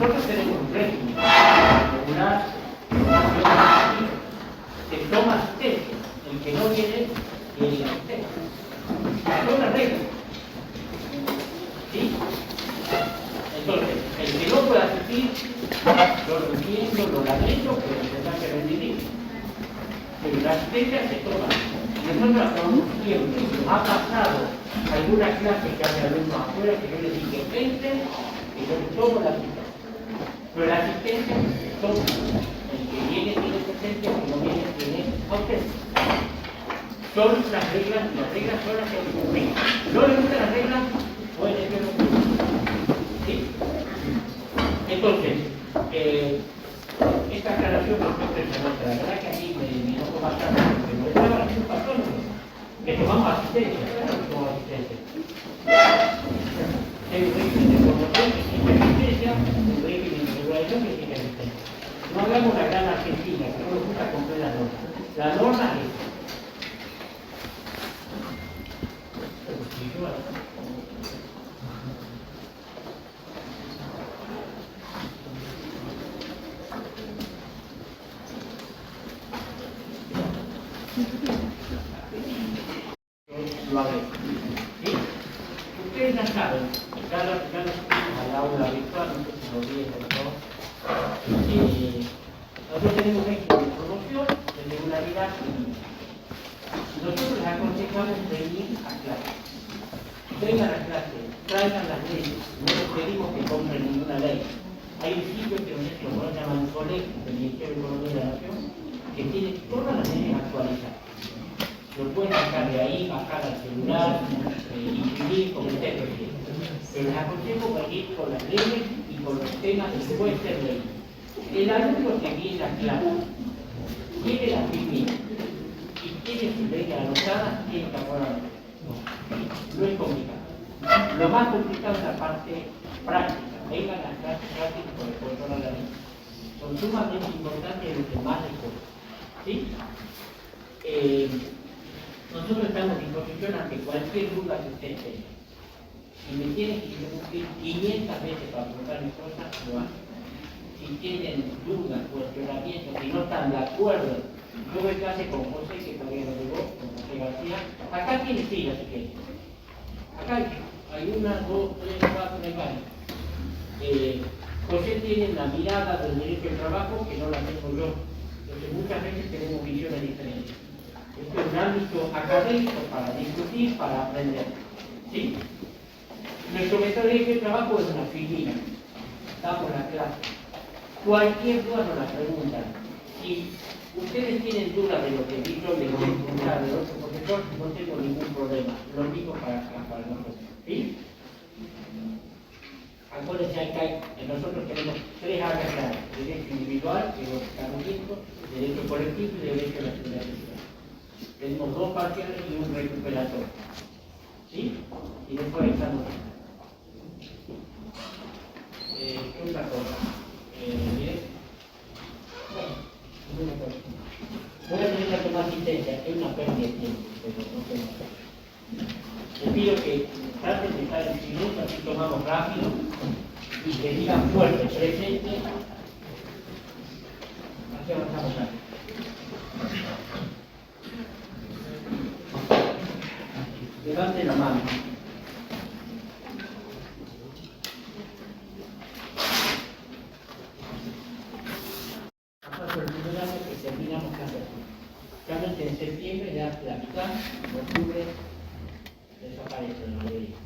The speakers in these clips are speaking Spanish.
nosotros tenemos un régimen regular, se toma asistencia, el que no viene, tiene la asistencia. Es una regla. ¿Sí? Entonces, el que no puede asistir, yo lo entiendo, lo lamento, pero tendrá que rendir. Pero la asistencia se toma. Nosotros hacemos siempre, si nos ha pasado alguna clase que hace alumnos afuera, que yo les dije, entren, y yo les tomo la asistencia. Pero la asistencia se toma. El que viene tiene presencia, el que no viene tiene ausencia. Son las reglas, y las reglas son las que hay que cumplir. No le gustan las reglas, puede que no cumplan. ¿Sí? Entonces, esta aclaración por ejemplo, la verdad que a mí me enojó bastante, porque no estaba haciendo patrón, que tomamos asistencia, claro que tomamos asistencia. Hay un régimen de promoción que exige asistencia, un régimen de regulación que exige asistencia. No hagamos la gran Argentina, que no nos gusta cumplir las normas. La norma es lo haré. ¿Sí? Ustedes ya saben, ya lo subimos al aula virtual, no sé si lo olviden o no. Nosotros tenemos régimen de promoción, de regularidad y nosotros les aconsejamos venir a clase. Vengan a clase, traigan las leyes, no les pedimos que compren ninguna ley. Hay un sitio que nosotros llaman colegio del Ministerio de Economía de la Nación, que tiene todas las leyes actualizadas. Lo pueden sacar de ahí, bajar al celular, imprimir, como ustedes prefieren. Pero les aconsejo venir con las leyes y con los temas que pueden ser leyes. El alumno que viene a clase, tiene la primera y tiene su ley anotada, tiene que aprobar. No es complicado. Lo más complicado es la parte práctica. Vengan a las clases prácticas con el control de la ley. Son sumamente importantes y los que más les cuesta. ¿Sí? Nosotros estamos a disposición ante cualquier duda que ustedes tengan. Si me tienen que interrumpir 500 veces para preguntar mis cosas, lo hacen. Si tienen dudas, cuestionamientos, si no están de acuerdo, yo doy clase con José, que todavía no llegó, con José García. Acá tiene filas, si quieren. Acá hay 1, 2, 3, 4, hay varios. José tiene la mirada del derecho al trabajo que no la tengo yo. Entonces muchas veces tenemos visiones diferentes. Esto es un ámbito académico para discutir, para aprender. ¿Sí? Nuestro método de derecho al trabajo es una filmina. Damos la clase. Cualquier duda nos la preguntan. Si ustedes tienen dudas de lo que yo les voy a preguntar del otro profesor, no tengo ningún problema. Lo mismo para nosotros. ¿Sí? Acuérdense, nosotros tenemos 3 áreas claras: derecho individual, que es lo que estamos viendo, derecho colectivo y derecho a la seguridad social. Tenemos 2 parciales y un recuperatorio. ¿Sí? Y después estamos. ¿Qué otra cosa? Voy a tener que tomar asistencia, es una pérdida de tiempo, pero no tengo. Les pido que traten de estar en silencio, así tomamos rápido y que digan fuerte, presente. Así avanzamos rápido. Levanten la mano. Pasó el primer año que terminamos casi así. Realmente en septiembre, ya la mitad, en octubre, desaparece la mayoría.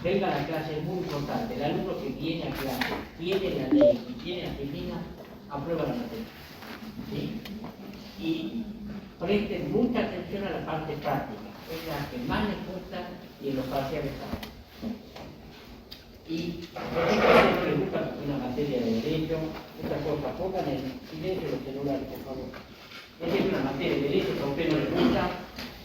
Venga a la clase, es muy importante. El alumno que viene a clase, tiene la ley y tiene la disciplina, aprueba la materia. ¿Sí? Y presten mucha atención a la parte práctica. Es la que más les cuesta y en los parciales también. Y por ejemplo, les gusta una materia de derecho, otra cosa, pongan en silencio los celulares, por favor. Esa es una materia de derecho que a usted no les gusta,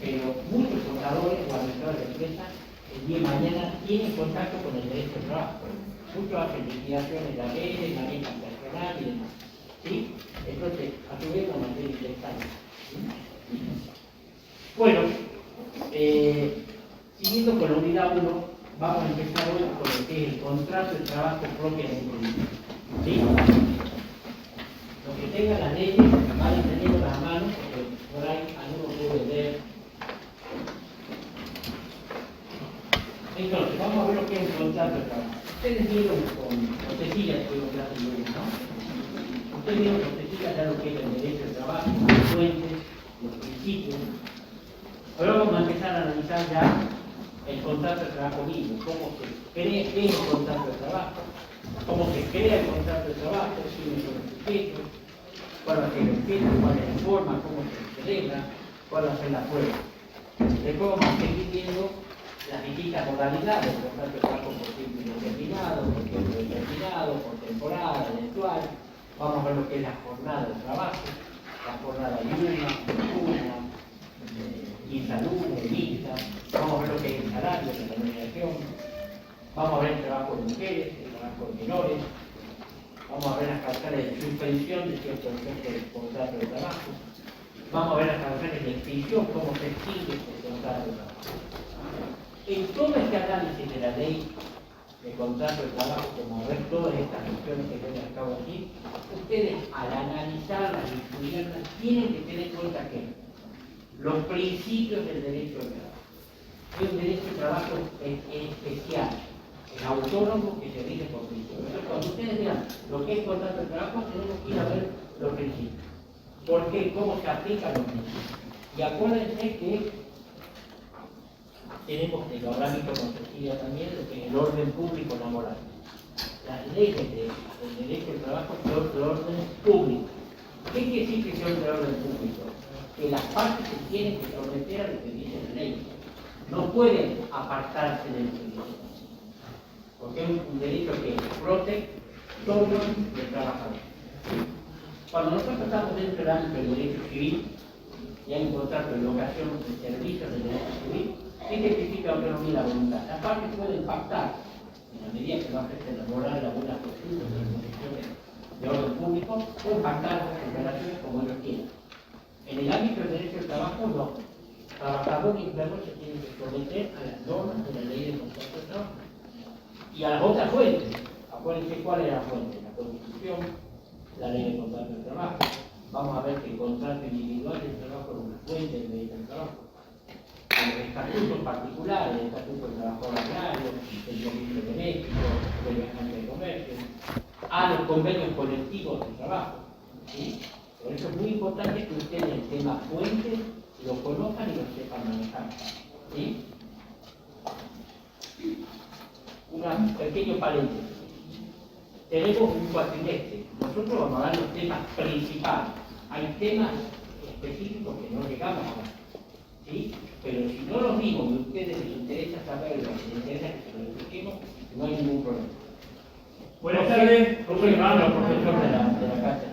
pero muchos contadores o administradores de empresas el día de mañana tienen contacto con el derecho al trabajo. Muchos hacen investigaciones de la ley internacional y demás. ¿Sí? Entonces, a su vez, una materia interesante. ¿Sí? Bueno, siguiendo con la unidad 1, vamos a empezar hoy con lo que es el contrato de trabajo propiamente dicho. ¿Sí? Los que tengan las leyes van teniendo las manos, porque por ahí algunos puede leer. Entonces, vamos a ver lo que es un contrato de trabajo. Ustedes vieron con Cecilia, que tuvimos clase de lunes, ¿no? Ustedes vieron con Cecilia ya lo que es el derecho de trabajo, las fuentes, los principios. Ahora vamos a empezar a analizar ya el contrato de trabajo mismo, cómo se crea, qué es el contrato de trabajo, cómo se crea el contrato de trabajo, quiénes son los sujetos, cuál va a ser el objeto, cuál es la forma, cómo se celebra, cuál va a ser la prueba. Después vamos a seguir viendo las distintas modalidades, el contrato de trabajo por tiempo indeterminado, por tiempo determinado, por temporada, eventual. Vamos a ver lo que es la jornada de trabajo, la jornada diurna, nocturna, insalubre, mixta. Vamos a ver lo que es el salario, la remuneración. Vamos a ver el trabajo de mujeres, el trabajo de menores. Vamos a ver las causales de suspensión de ciertos efectos del contrato de trabajo. Vamos a ver las causales de extinción, cómo se extingue el contrato de trabajo. En todo este análisis de la ley de contrato de trabajo, como ver todas estas cuestiones que ven a cabo aquí, ustedes al analizarlas y estudiarlas tienen que tener en cuenta que los principios del derecho de trabajo. Es un derecho de trabajo especial, es autónomo que se rige por principios. Entonces, cuando ustedes vean lo que es contrato de trabajo, tenemos que ir a ver los principios. ¿Por qué? ¿Cómo se aplican los principios? Y acuérdense que tenemos que lo habrán visto con Cecilia también, lo que es el orden público la moral. Las leyes del derecho de trabajo son de orden público. ¿Qué quiere decir que son de orden público? Que las partes se tienen que someter a lo que dice la ley. No pueden apartarse del derecho. Porque es un derecho que es protectorio del trabajador. Cuando nosotros estamos dentro del ámbito del derecho civil, y hay un contrato de locación de servicios del derecho civil, ¿qué significa autonomía y la voluntad? Las partes pueden pactar, en la medida que no afecten la moral, la buena costumbre, las condiciones de orden público, pueden pactar sus relaciones como ellos quieran. En el ámbito del derecho del trabajo, no. Trabajador y empleador se tienen que someter a las normas de la ley de contrato de trabajo. Y a las otras fuentes. Acuérdense cuál es la fuente. La Constitución, la ley de contrato de trabajo. Vamos a ver que el contrato individual del trabajo es una fuente del derecho del trabajo. Los estatutos particulares, el estatuto del trabajador agrario, el servicio doméstico, el viajante de comercio, a los convenios colectivos de trabajo. ¿Sí? Por eso es muy importante que ustedes el tema fuente lo conozcan y lo sepan manejar. ¿Sí? Un pequeño paréntesis. Tenemos un cuatrimestre. Nosotros vamos a dar los temas principales. Hay temas específicos que no llegamos a ver. ¿Sí? Pero si no los vimos y a ustedes les interesa saberlo, les interesa que se lo expliquemos, no hay ningún problema. Buenas tardes. ¿Cómo le va, profesor de la casa?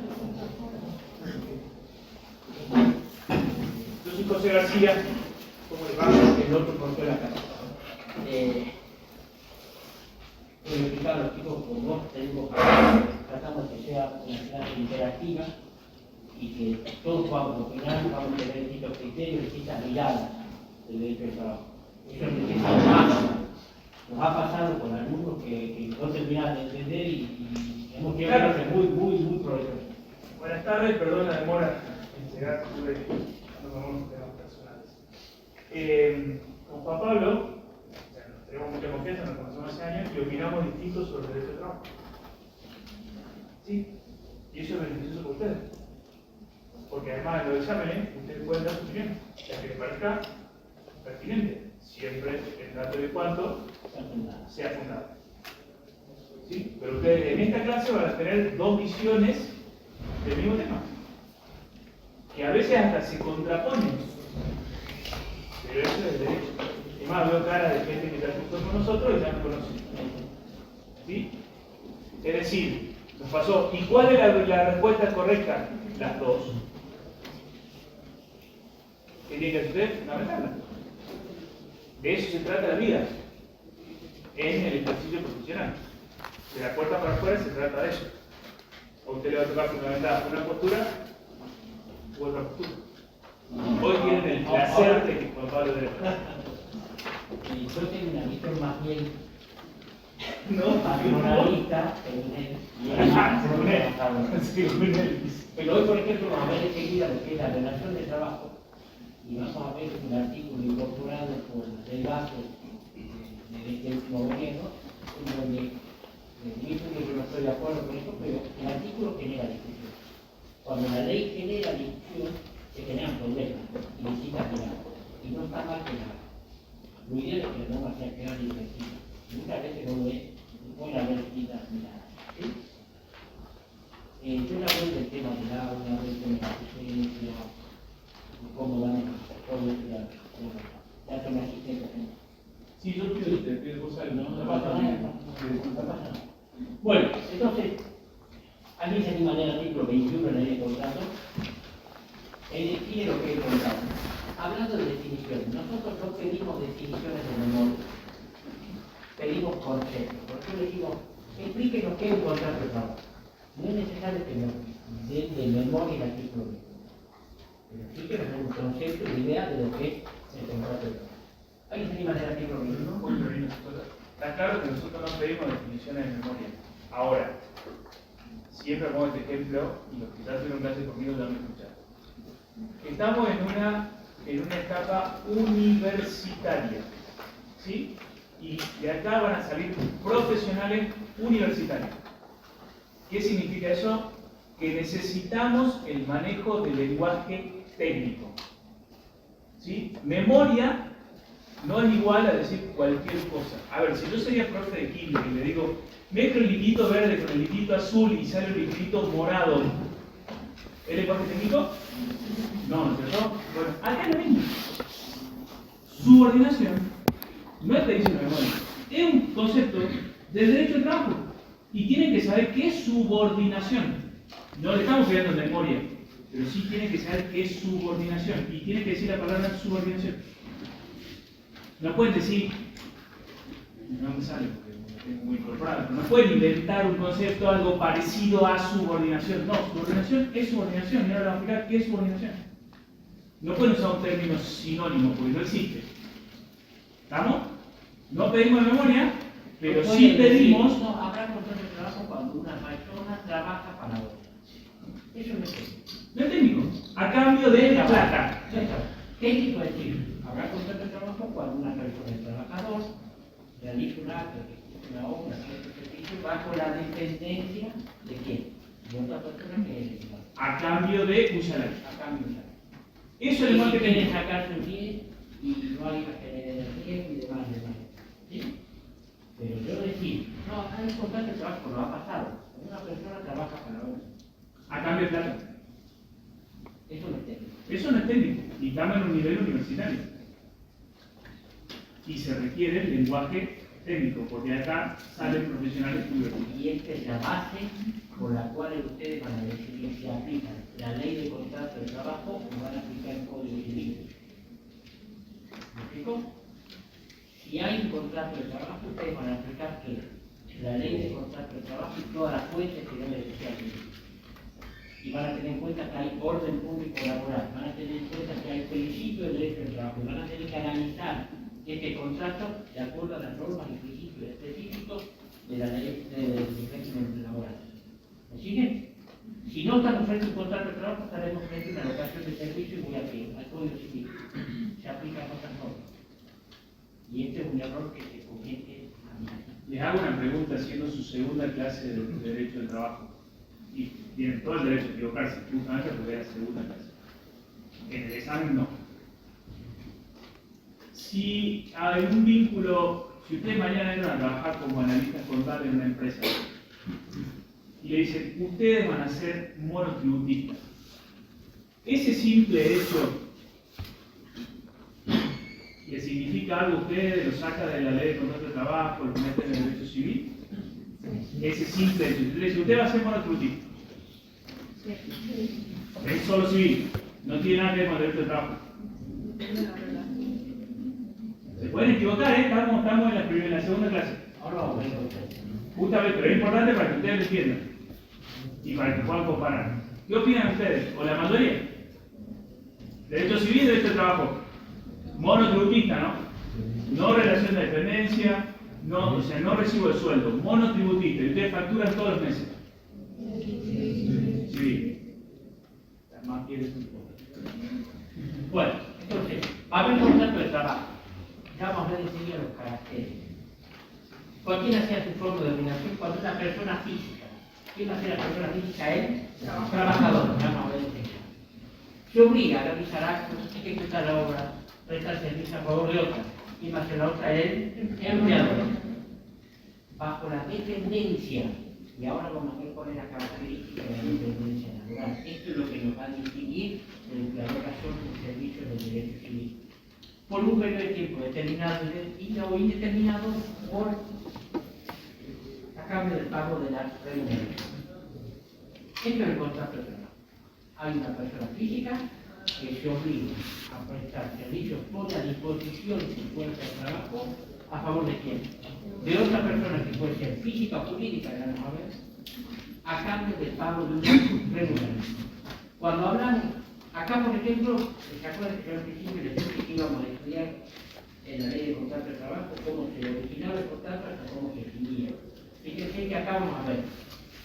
Yo soy José García. ¿Cómo le va? El otro profesor de la casa. Voy a explicar a los chicos como vos tratamos de que sea una clase interactiva y que todos podamos opinar, vamos a tener distintos criterios, distintas miradas del derecho del trabajo. Eso es necesario más. Nos ha pasado con alumnos que no terminan de entender y hemos llegado a ser muy provechosos. Buenas tardes, perdón la demora en llegar, estuve dando algunos temas personales. Con Juan Pablo, nos tenemos mucha confianza, nos conocemos hace años y opinamos distintos sobre el derecho de trabajo. ¿Sí? Y eso es beneficioso para ustedes. Porque además de los exámenes, ustedes pueden dar su opinión, ya que les parezca pertinente, siempre en tanto y cuanto sea fundado. ¿Sí? Pero ustedes en esta clase van a tener dos visiones del mismo tema, que a veces hasta se contraponen, pero eso es el derecho. Y más veo cara de gente que está junto con nosotros y ya me conocen. ¿Sí? Es decir, nos pasó, ¿y cuál es la respuesta correcta? Las dos. ¿Qué tiene que hacer usted? Fundamentarla. De eso se trata la vida en el ejercicio profesional. De la puerta para afuera se trata de eso. A usted le va a tocar fundamentar una postura u otra postura. Hoy tienen el placer de que Juan Pablo de yo tengo una visión más bien No, patronalista, según él, y él según él. trabajador. Según él. Pero hoy, por ejemplo, vamos a ver enseguida lo que es la relación de trabajo y vamos a ver un artículo incorporado por el Bajo de este último gobierno, en donde yo no estoy de acuerdo con eso, pero el artículo genera discusión. Cuando la ley genera discusión, se generan problemas y necesita mirar. Y no está mal que nada. Lo ideal es que la norma sea clara y precisa. Muchas veces no lo es, hoy la necesita mirar. ¿Sí? Yo le hablo del tema del agua, hablo del tema de la asistencia, cómo van a todo esto, ya son asistentes. Sí, yo pido cosas, no pasa nada. Bueno, entonces, aquí se anima en el artículo 21 de la ley de contrato, él define lo que es el contrato. Hablando de definiciones, nosotros no pedimos definiciones de memoria, pedimos conceptos. Por eso decimos, explíquenos qué es un contrato de trabajo. No es necesario que nos den de memoria el artículo 21. Pero explíquenos un concepto y idea de lo que es el contrato de trabajo. ¿Alguien se anima del artículo 21? Está claro que nosotros no pedimos definiciones de memoria. Ahora, siempre pongo este ejemplo, y los que ya tuvieron clase conmigo ya me escucharon. Estamos en una etapa universitaria, ¿sí? Y de acá van a salir profesionales universitarios. ¿Qué significa eso? Que necesitamos el manejo del lenguaje técnico, ¿sí? Memoria no es igual a decir cualquier cosa. A ver, si yo sería profe de química y le digo, mezclo el liquidito verde con el liquidito azul y sale el liquidito morado, ¿es lenguaje técnico? No, ¿no es cierto? Bueno, acá es lo mismo. Subordinación no es pedirse una memoria, es un concepto del derecho del trabajo. Y tienen que saber qué es subordinación. No le estamos pidiendo memoria, pero sí tienen que saber qué es subordinación. Y tienen que decir la palabra subordinación. No pueden decir, no me sale porque lo tengo muy incorporado, pero no pueden inventar un concepto, algo parecido a subordinación. No, subordinación es subordinación. Y ahora vamos a explicar qué es subordinación. No pueden usar un término sinónimo porque no existe. ¿Estamos? No pedimos memoria, pero sí pedimos. No, habrá contrato de trabajo cuando una persona trabaja para otra. Eso no es técnico. No es técnico. A cambio de plata. Técnico es decir, habrá contrato de trabajo cuando una persona es trabajador, realiza un acto, una obra, cierto servicio, bajo la dependencia de quién? De otra persona que es el igual. A cambio de un salario. A cambio de un salario. Eso es Y lo si que quieren tenemos. sacarse un 10 y no hay que tener riesgo y demás. ¿Sí? Pero yo decir, no, acá es contrato de trabajo, lo ha pasado. Una persona trabaja para otra. A cambio de plata. Eso no es técnico. Eso no es técnico. Y estamos en un nivel universitario. Y se requiere el lenguaje técnico, porque acá salen profesionales universitarios. Y esta es la base por la cual ustedes van a decidir si aplican la ley de contrato de trabajo o van a aplicar el código civil. ¿Me explico? Si hay un contrato de trabajo, ustedes van a aplicar ¿qué? La ley de contrato de trabajo y todas las fuentes que debe decir aquí. Y van a tener en cuenta que hay orden público laboral, van a tener en cuenta que hay principio de derecho del trabajo, y van a tener que analizar este contrato de acuerdo a las normas y principios específicos de la ley del régimen laboral. ¿Me siguen? Si no estamos frente a un contrato de trabajo, estaremos frente a una locación de servicio y muy afín al Código Civil. Se aplican otras normas. Y este es un error que se comete a mí. Les hago una pregunta siendo su segunda clase de Derecho del Trabajo. Y tienen todo el derecho a equivocarse, justamente porque es la segunda clase. En el examen no. Si hay un vínculo, si ustedes mañana entran a trabajar como analistas contables en una empresa y le dicen, ustedes van a ser monotributistas, ese simple hecho le significa algo a ustedes, lo saca de la ley de contrato de trabajo, lo mete en el derecho civil. Ese simple hecho, le dice, usted va a ser monotributista. Es solo civil, no tiene nada que ver con el derecho de trabajo. Se pueden equivocar, ¿eh? Estamos en la segunda clase. Ahora vamos a ver. Justamente, pero es importante para que ustedes lo entiendan y para que puedan comparar. ¿Qué opinan ustedes? ¿O la mayoría? Derecho civil y derecho de trabajo. Monotributista, ¿no? No relación de dependencia, No, o sea, no recibo el sueldo, monotributista, y ustedes facturan todos los meses. Sí. Más quieres un poco. Bueno, entonces, va a haber contrato de trabajo. Ya vamos a ver enseguida los caracteres. Cualquiera sea su forma de denominación, cuando una persona física, ¿quién va a ser la persona física? Él, trabajador, ya vamos a ver enseguida. Se obliga a realizar actos, ejecutar la obra, prestar servicio a favor de otra. ¿Quién va a ser la otra? Él, empleador. Bajo la dependencia. Y ahora vamos a ver cuál es la característica de la dependencia laboral. Esto es lo que nos va a distinguir de la declaración de servicios del derecho civil. Por un periodo de tiempo determinado o indeterminado por a cambio del pago de la remuneración. Esto es el contrato de trabajo. Hay una persona física que se obliga a prestar servicios por la disposición de su fuerza de trabajo a favor de quién? De otra persona que puede ser física o jurídica, ya vamos a ver, a cambio del pago de una remuneración. Cuando hablamos, acá por ejemplo, ¿se acuerdan que yo al principio les dije que íbamos a estudiar en la ley de contrato de trabajo cómo se originaba el contrato hasta cómo se extinguía? Fíjense que acá vamos a ver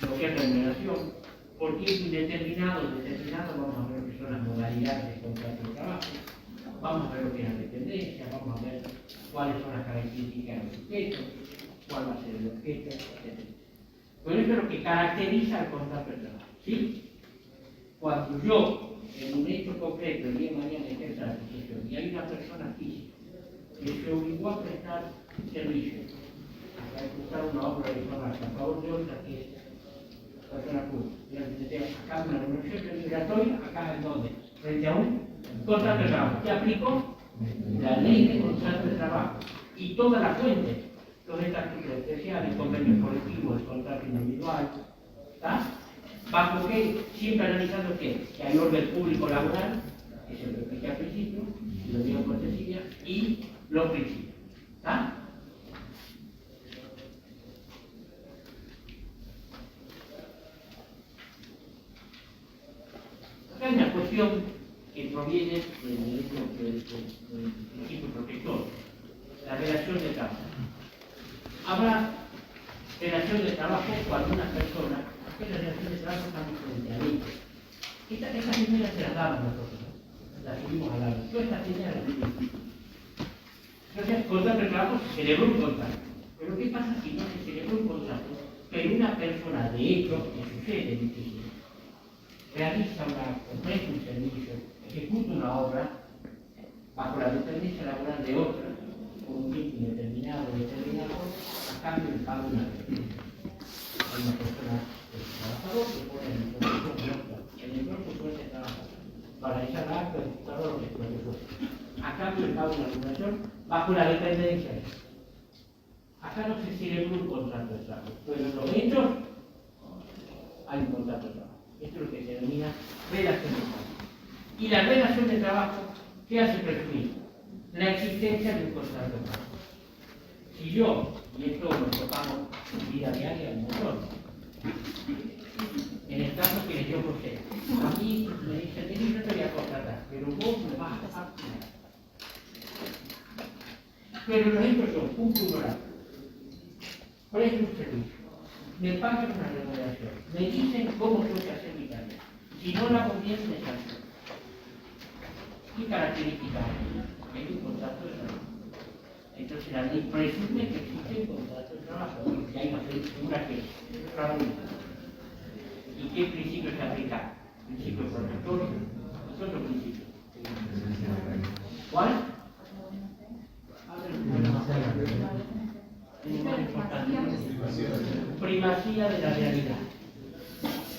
lo que es remuneración, por tiempo indeterminado o determinado, vamos a ver lo que son las modalidades de contrato de trabajo, vamos a ver lo que es la dependencia, vamos a ver cuáles son las características del sujeto, cuál va a ser el objeto, etc. Pero esto es lo que caracteriza el contrato de trabajo, ¿sí? Cuando yo, en un hecho concreto, el día de mañana ejerza la profesión y hay una persona física que se obligó a prestar servicio, a ejecutar una obra de trabajo a favor de otra que es persona pública, acá una remuneración obligatoria, acá en donde, frente a un contrato de trabajo, que aplicó la ley de contrato de trabajo y toda la fuente, los estatutos especiales, convenios colectivos, el contrato individual, ¿está? ¿Bajo qué? Siempre analizando qué? Que hay orden público laboral, que se lo expliqué al principio, y lo digo con Cecilia, y los principios, ¿está? Acá hay una cuestión que proviene del derecho del principio protector, la relación de trabajo. Habrá relación de trabajo cuando una persona, ¿qué es la relación de trabajo? Estamos frente a ley. Esta primera se la damos nosotros, ¿no? La subimos a la ley. Yo esta primera la subimos. Entonces, contrato de trabajo se celebró un contrato. Pero ¿qué pasa si no se celebró un contrato? Pero una persona de hecho, que sucede en este sitio, realiza presta un servicio, ejecuta una obra bajo la dependencia laboral de otra, por un tiempo indeterminado o determinado, a cambio del pago de una remuneración. Hay una persona trabajador que pone en el propio fuerza de trabajo para realizar el acto, ejecutar lo que fuese, a cambio del pago de una remuneración bajo la dependencia. Acá no se celebró un contrato de trabajo, pero en los hechos hay un contrato de trabajo. Esto es lo que se denomina relación de trabajo. Y la relación de trabajo, ¿qué hace presumir? La existencia de un contrato de trabajo. Si yo, y esto lo tocamos en vida diaria un montón, en el caso que yo poseo, a mí me dicen, yo te voy a contratar, pero vos me vas a facturar. Pero los hechos son un horario, presto un servicio, me pagan una remuneración, me dicen cómo tengo que hacer mi tarea. Si no la hago bien, me sancionan. ¿Qué características hay? Hay un contrato de trabajo. Entonces la ley presume que existe un contrato de trabajo, que hay una figura que es reunida. ¿Y qué principio se aplica? Principio protector, es otro principio. ¿Cuál? Primacía de la realidad.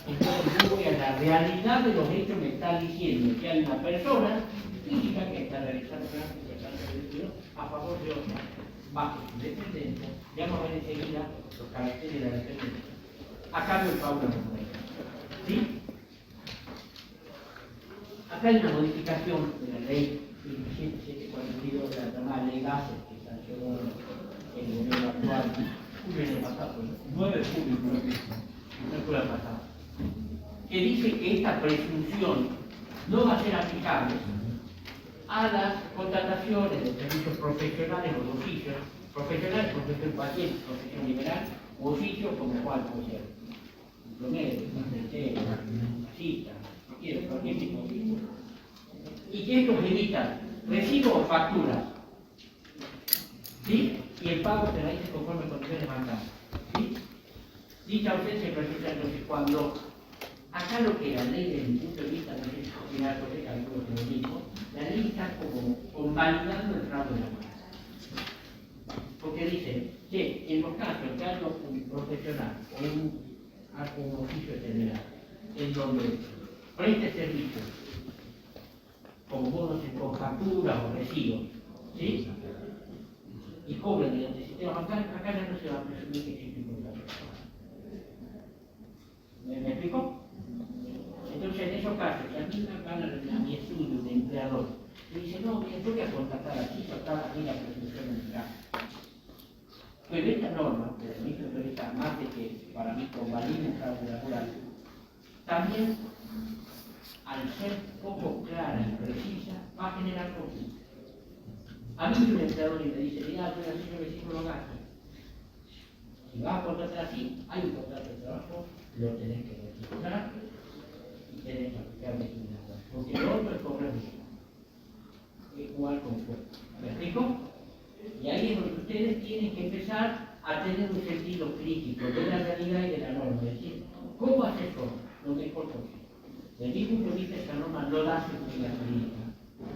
Entonces yo voy a la realidad de los hechos, me está diciendo que hay una persona física que está realizando una servicio a favor de otra, bajo su dependencia. Ya vamos a ver enseguida los caracteres de la dependencia. A cambio del pago de la remuneración. ¿Sí? Acá hay una modificación de la ley 27742 de la llamada ley base que sancionó el gobierno actual, julio del año pasado, 9 de julio, no fue el pasado, que dice que esta presunción no va a ser aplicable a las contrataciones de servicios profesionales o de oficios Profesional, cualquier profesión liberal u oficio como cual puede ser. Plomero, carpintero, masista, cualquier tipo de oficio. ¿Y qué es lo que evita? Recibo o facturas. ¿Sí? Y el pago se realiza conforme a condiciones bancadas. ¿Sí? Dicha ausencia presenta entonces cuando acá lo que la ley desde mi punto de vista no es final porque calculo que lo mismo, la ley está como convalidando el tramo de la muerte. Porque dice que en los casos en que hay un profesional o un oficio general en donde preste servicio como bonos con facturas o recibos, ¿sí? Y cobren mediante el sistema bancario, acá ya no se va a presumir que existe un contrato. ¿Me explico? Entonces, en esos casos, si a mí me van a mi estudio de empleador y dice, no, mira, yo voy a contratar aquí, tratar aquí la presunción del trabajo. Pues esta norma, desde mi punto de vista, más de que para mí convalide el trabajo laboral, también, al ser poco clara y precisa, va a generar conflictos. A mí un empleador y me dice, mira, yo así no recibo los gastos. Si vas a contratar así, hay un contrato de trabajo, lo tenés que registrar y tenés que aplicar discriminación. Porque lo otro es cobrar dinero. Es jugar con fuego. ¿Me explico? Y ahí es donde ustedes tienen que empezar a tener un sentido crítico de la realidad y de la norma. Es decir, ¿cómo hacer todo? Lo mejor posible. Desde mi punto de vista, esta norma no da seguridad jurídica.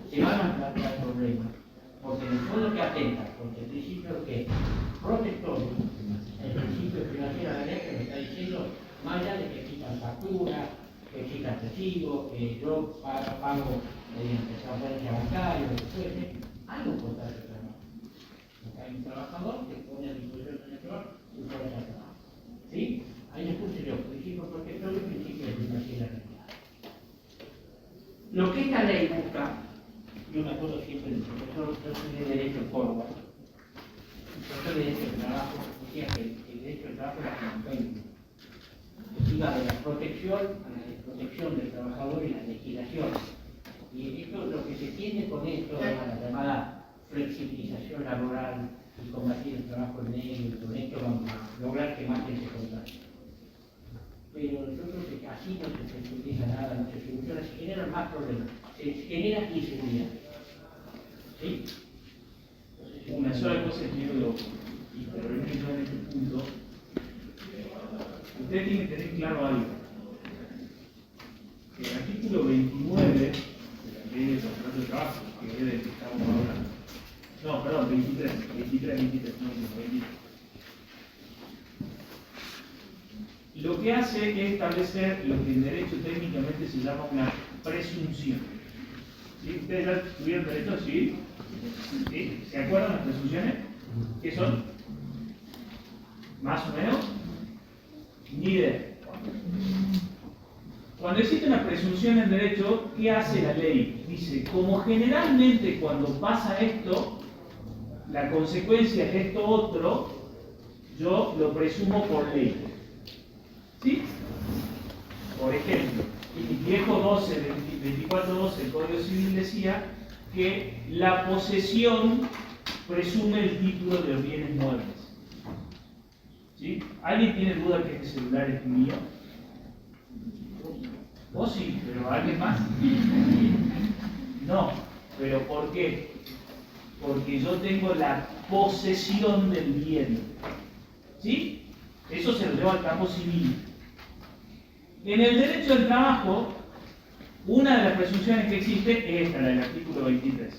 Se van a plantear problemas. Porque en el fondo que atenta, porque el principio que protector, el principio financiero de la ley que me está diciendo, más allá de que existan facturas, que existan recibos, que yo pago mediante transferencia bancaria, lo que fuese, hay un contrato de trabajo. Porque hay un trabajador que pone a disposición del empleador su fuerza de trabajo. ¿Sí? Ahí les puse yo, principio protector y principio de financiera de la ley. Lo que esta ley busca, yo me acuerdo siempre del profesor, yo soy de Derecho en Córdoba, el profesor de Derecho del Trabajo decía que el Derecho del Trabajo era como un péndulo, que iba de la protección a la desprotección del trabajador y la legislación. Y esto, lo que se tiene con esto es la llamada flexibilización laboral y combatir el trabajo en negro, y con esto vamos a lograr que más gente se contrate. Pero yo creo que así no se flexibiliza nada, no se soluciona, se generan más problemas, se genera inseguridad. ¿Sí? Una sola cosa que quiero intervenir yo en este punto. Ustedes tienen que tener claro algo. Que el artículo 29 de la ley del contrato de trabajo, que es del que estamos hablando. No, perdón, 23, no, 23. Lo que hace es establecer lo que en derecho técnicamente se llama una presunción. ¿Sí? ¿Ustedes ya tuvieron derecho? ¿Sí? ¿Sí? ¿Se acuerdan las presunciones? ¿Qué son? ¿Más o menos? Ni idea. Cuando existe una presunción en derecho, ¿qué hace la ley? Dice, como generalmente cuando pasa esto, la consecuencia es esto otro, yo lo presumo por ley. ¿Sí? Por ejemplo, el viejo 2412 del Código Civil decía que la posesión presume el título de los bienes muebles. ¿Sí? ¿Alguien tiene duda que este celular es mío? Vos sí, pero ¿alguien más? No, pero ¿por qué? Porque yo tengo la posesión del bien. ¿Sí? Eso se lo lleva al campo civil. En el derecho del trabajo, una de las presunciones que existe es esta, la del artículo 23,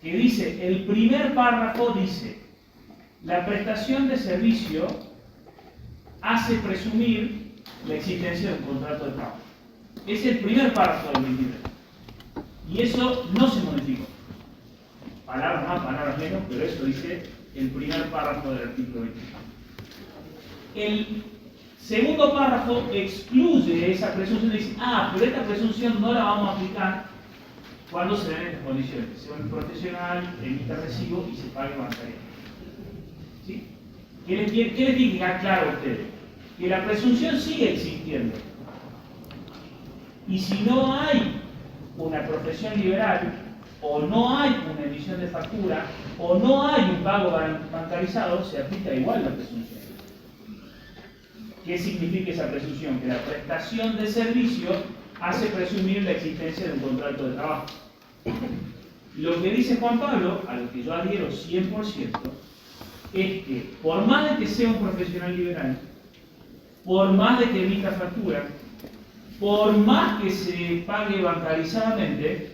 que dice, el primer párrafo dice, la prestación de servicio hace presumir la existencia de un contrato de trabajo. Es el primer párrafo del 23. Y eso no se modificó. Palabras más, palabras menos, pero eso dice el primer párrafo del artículo 23. El segundo párrafo excluye esa presunción y dice, pero esta presunción no la vamos a aplicar cuando se den estas condiciones, que sea un profesional, emita recibo y se pague bancaria. ¿Sí? ¿Qué les tiene que quedar claro a ustedes? Que la presunción sigue existiendo. Y si no hay una profesión liberal o no hay una emisión de factura, o no hay un pago bancarizado, se aplica igual la presunción. ¿Qué significa esa presunción? Que la prestación de servicio hace presumir la existencia de un contrato de trabajo. Lo que dice Juan Pablo, a lo que yo adhiero 100%, es que por más de que sea un profesional liberal, por más de que emita factura, por más que se pague bancarizadamente,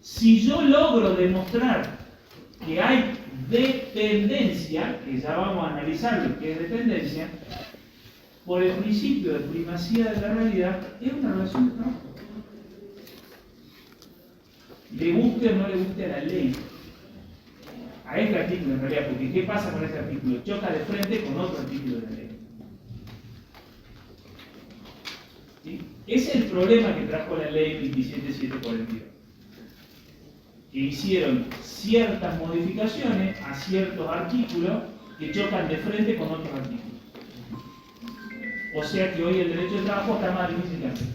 si yo logro demostrar que hay dependencia, que ya vamos a analizar lo que es dependencia, por el principio de primacía de la realidad, es una relación de trabajo. Le guste o no le guste a la ley, a este artículo en realidad, porque ¿qué pasa con este artículo? Choca de frente con otro artículo de la ley. ¿Sí? Ese es el problema que trajo la ley 27742. Que hicieron ciertas modificaciones a ciertos artículos que chocan de frente con otros artículos. O sea que hoy el derecho de trabajo está más difícil que antes.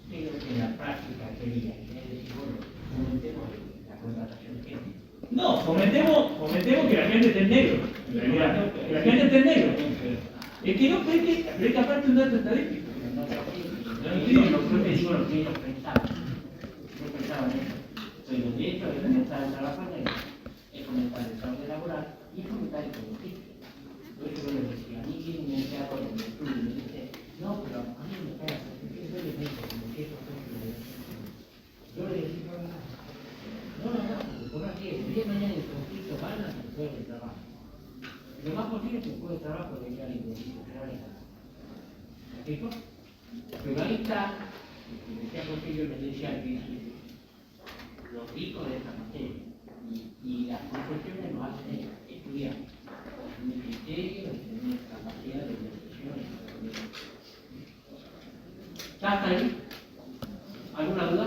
Pero que la práctica quería, es decir, bueno, fomentemos la contratación de gente. No, fomentemos que la gente esté en negro. En realidad, que la gente esté en negro. Es que no, pero es que aparte un dato estadístico. Yo te digo lo que ellos pensaban. Yo pensaba en eso. Pero de hecho es fomentar el trabajo negro, es fomentar el fraude laboral y es fomentar el beneficio. Por eso yo les decía, a mí viene un empleador en el estudio y me dice, no, pero a mí me paga, porque yo les digo como que eso fue lo de yo le decía, no, porque por aquí, el día de mañana el conflicto van a hacer el trabajo. Lo más posible es que después del trabajo le digan el beneficio generalizado. ¿Me explico? Pero ahí está, decía porque yo les decía al principio, los ricos de esta materia y las profesiones nos hacen estudiar un criterio, tener capacidad de decisión. ¿Ya hasta ahí? ¿Alguna duda?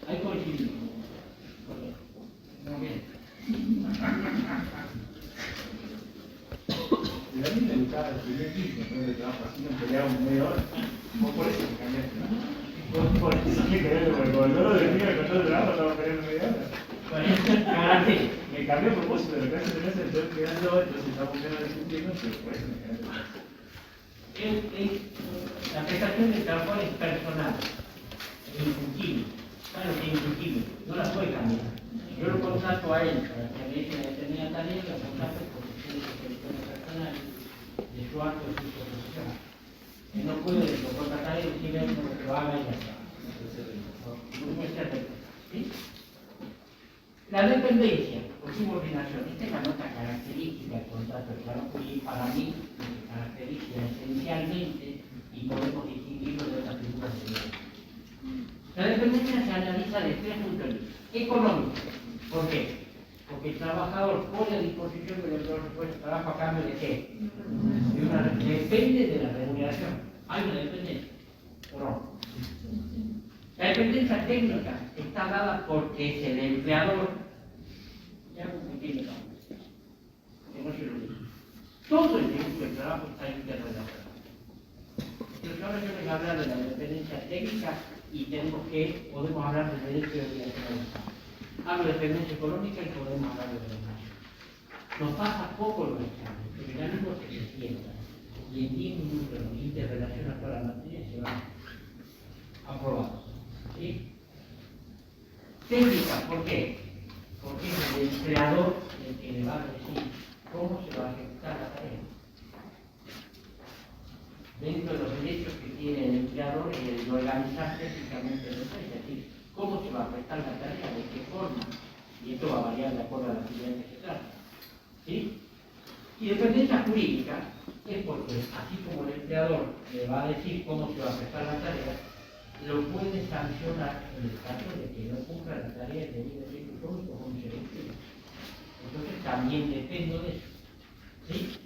¿Hay coincidido? Muy bien. A mí me gustaba el primer piso, ¿no? De trabajo así, nos peleábamos media hora. Por eso me cambiaste, ¿no? Por eso me quedé, porque cuando yo lo decía, el control de trabajo estaba peleando media hora. Me cambié a propósito de lo que hace tener el estoy quedando, entonces estamos viendo discutiendo, pero por eso me quedé. La prestación de trabajo es personal, es infungible. Claro que es infungible, no la puede cambiar. Yo lo contrato a él para que me eche una determinada tarea, lo contrato por cuestiones de selecciones personales, de su acto de su profesional. Él no puede lo contratar y decirle que lo haga y ya está. No puede ser perfecto. ¿Sí? La dependencia o subordinación, esta es la nota característica del contrato de trabajo y para mí se caracteriza esencialmente y podemos distinguirlo de otras figuras de ley. La dependencia se analiza de tres puntos de vista. Económico. ¿Por qué? Porque el trabajador pone a disposición del empleador de trabajo a cambio de qué? Depende de la remuneración. ¿Hay una dependencia o no? La dependencia técnica está dada porque es el empleador. Ya un pequeño cambio. Que no se lo digo. Todo el derecho del trabajo está interrelacionado. Entonces ahora yo les voy a hablar de la dependencia técnica y podemos hablar del derecho de obligación del Estado. Hablo de dependencia económica y podemos hablar de demás. Nos pasa poco los exámenes, porque ya no se sientan y en 10 minutos interrelaciona toda la materia y se va aprobado. ¿Sí? Técnica, ¿por qué? Porque es el empleador el que le va a decir cómo se va a ejecutar la tarea. Dentro de los derechos que tiene el empleador es el organizar técnicamente la empresa, es decir, cómo se va a prestar la tarea, de qué forma, y esto va a variar de acuerdo a la actividad que se trata. ¿Sí? Y dependencia jurídica es porque, así como el empleador le va a decir cómo se va a prestar la tarea, lo puede sancionar en el caso de que no cumpla la tarea de derecho público como se requiere. Entonces también dependo de eso. ¿Sí?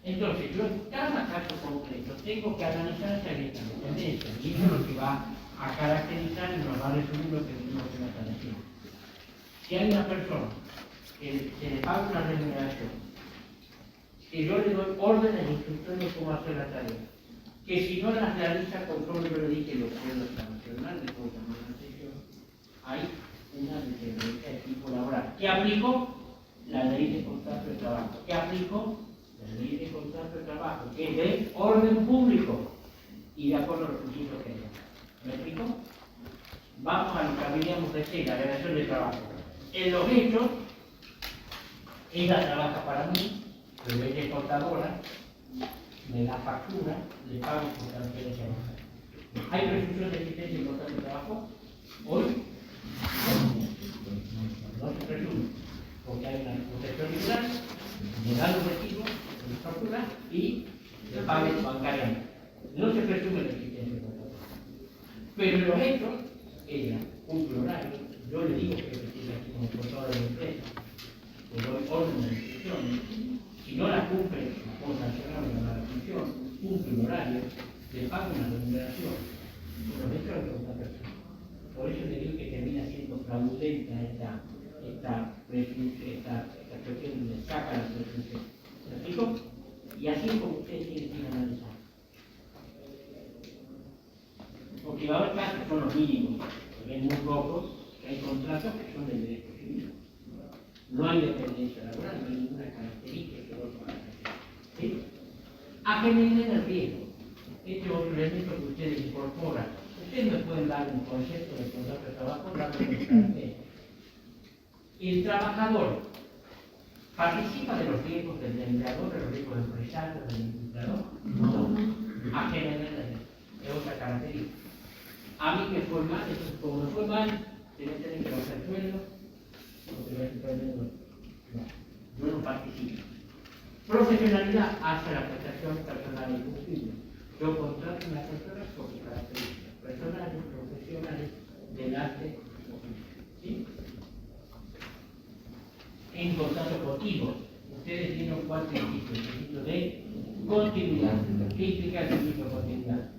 Entonces, yo en cada caso concreto tengo que analizar esa dependencia, y eso es lo que va a caracterizar y nos va a resumir lo que vimos en la tarea. Si hay una persona que se le paga una remuneración, que yo le doy órdenes e instrucciones de cómo hacer la tarea, que si no las realiza conforme yo le dije lo puedo sancionar, le puedo tomar una decisión, ahí una dependencia de tipo laboral. ¿Qué aplicó? La ley de contrato de trabajo. ¿Qué aplicó? La ley de contrato de trabajo, que es de orden público y de acuerdo a los principios que hay. ¿Me explico? Vamos a lo que habríamos de decir, la relación de trabajo. En los hechos, ella trabaja para mí, pero ella es contadora, me da factura, le pago por transferencia bancaria. ¿Hay presunción de existencia de contrato de trabajo? Hoy no se presume, porque hay una protección liberal, me da los recibos, me factura y le pague bancariamente. No se presume la existencia de contrato de trabajo. Pero en los hechos, ella cumple horario, yo le digo que recibe aquí como contador de la empresa, le doy orden de instrucciones, si no la cumple, la puedo sancionar o llamar a la función, cumple un horario, le pago una remuneración, pero de hecho hay que otra persona. Por eso le digo que termina siendo fraudulenta esta cuestión de saca la presunción. ¿Me explico? Y así es como ustedes tienen que analizar. Porque va a haber casos que son los mínimos, porque hay muy pocos, que hay contratos que son del derecho civil. No hay dependencia laboral, no hay ninguna característica que lo haga. ¿Sí? A generar el riesgo. Este es otro elemento que ustedes incorporan. Ustedes me pueden dar un concepto de contrato de trabajo dando un El trabajador participa de los riesgos del empleador, de los riesgos empresarios, del empleador. No. A generar el riesgo. Es otra característica. A mí me fue mal, entonces como me fue mal, tengo que tener que bajar sueldo, yo no participo. Profesionalidad hace la prestación personal incumplible. Yo contrato una persona con sus características personales, profesionales, del arte, ¿sí? En contrato continuo, ustedes tienen cuál principio, el principio de continuidad. ¿Qué implica el principio de continuidad?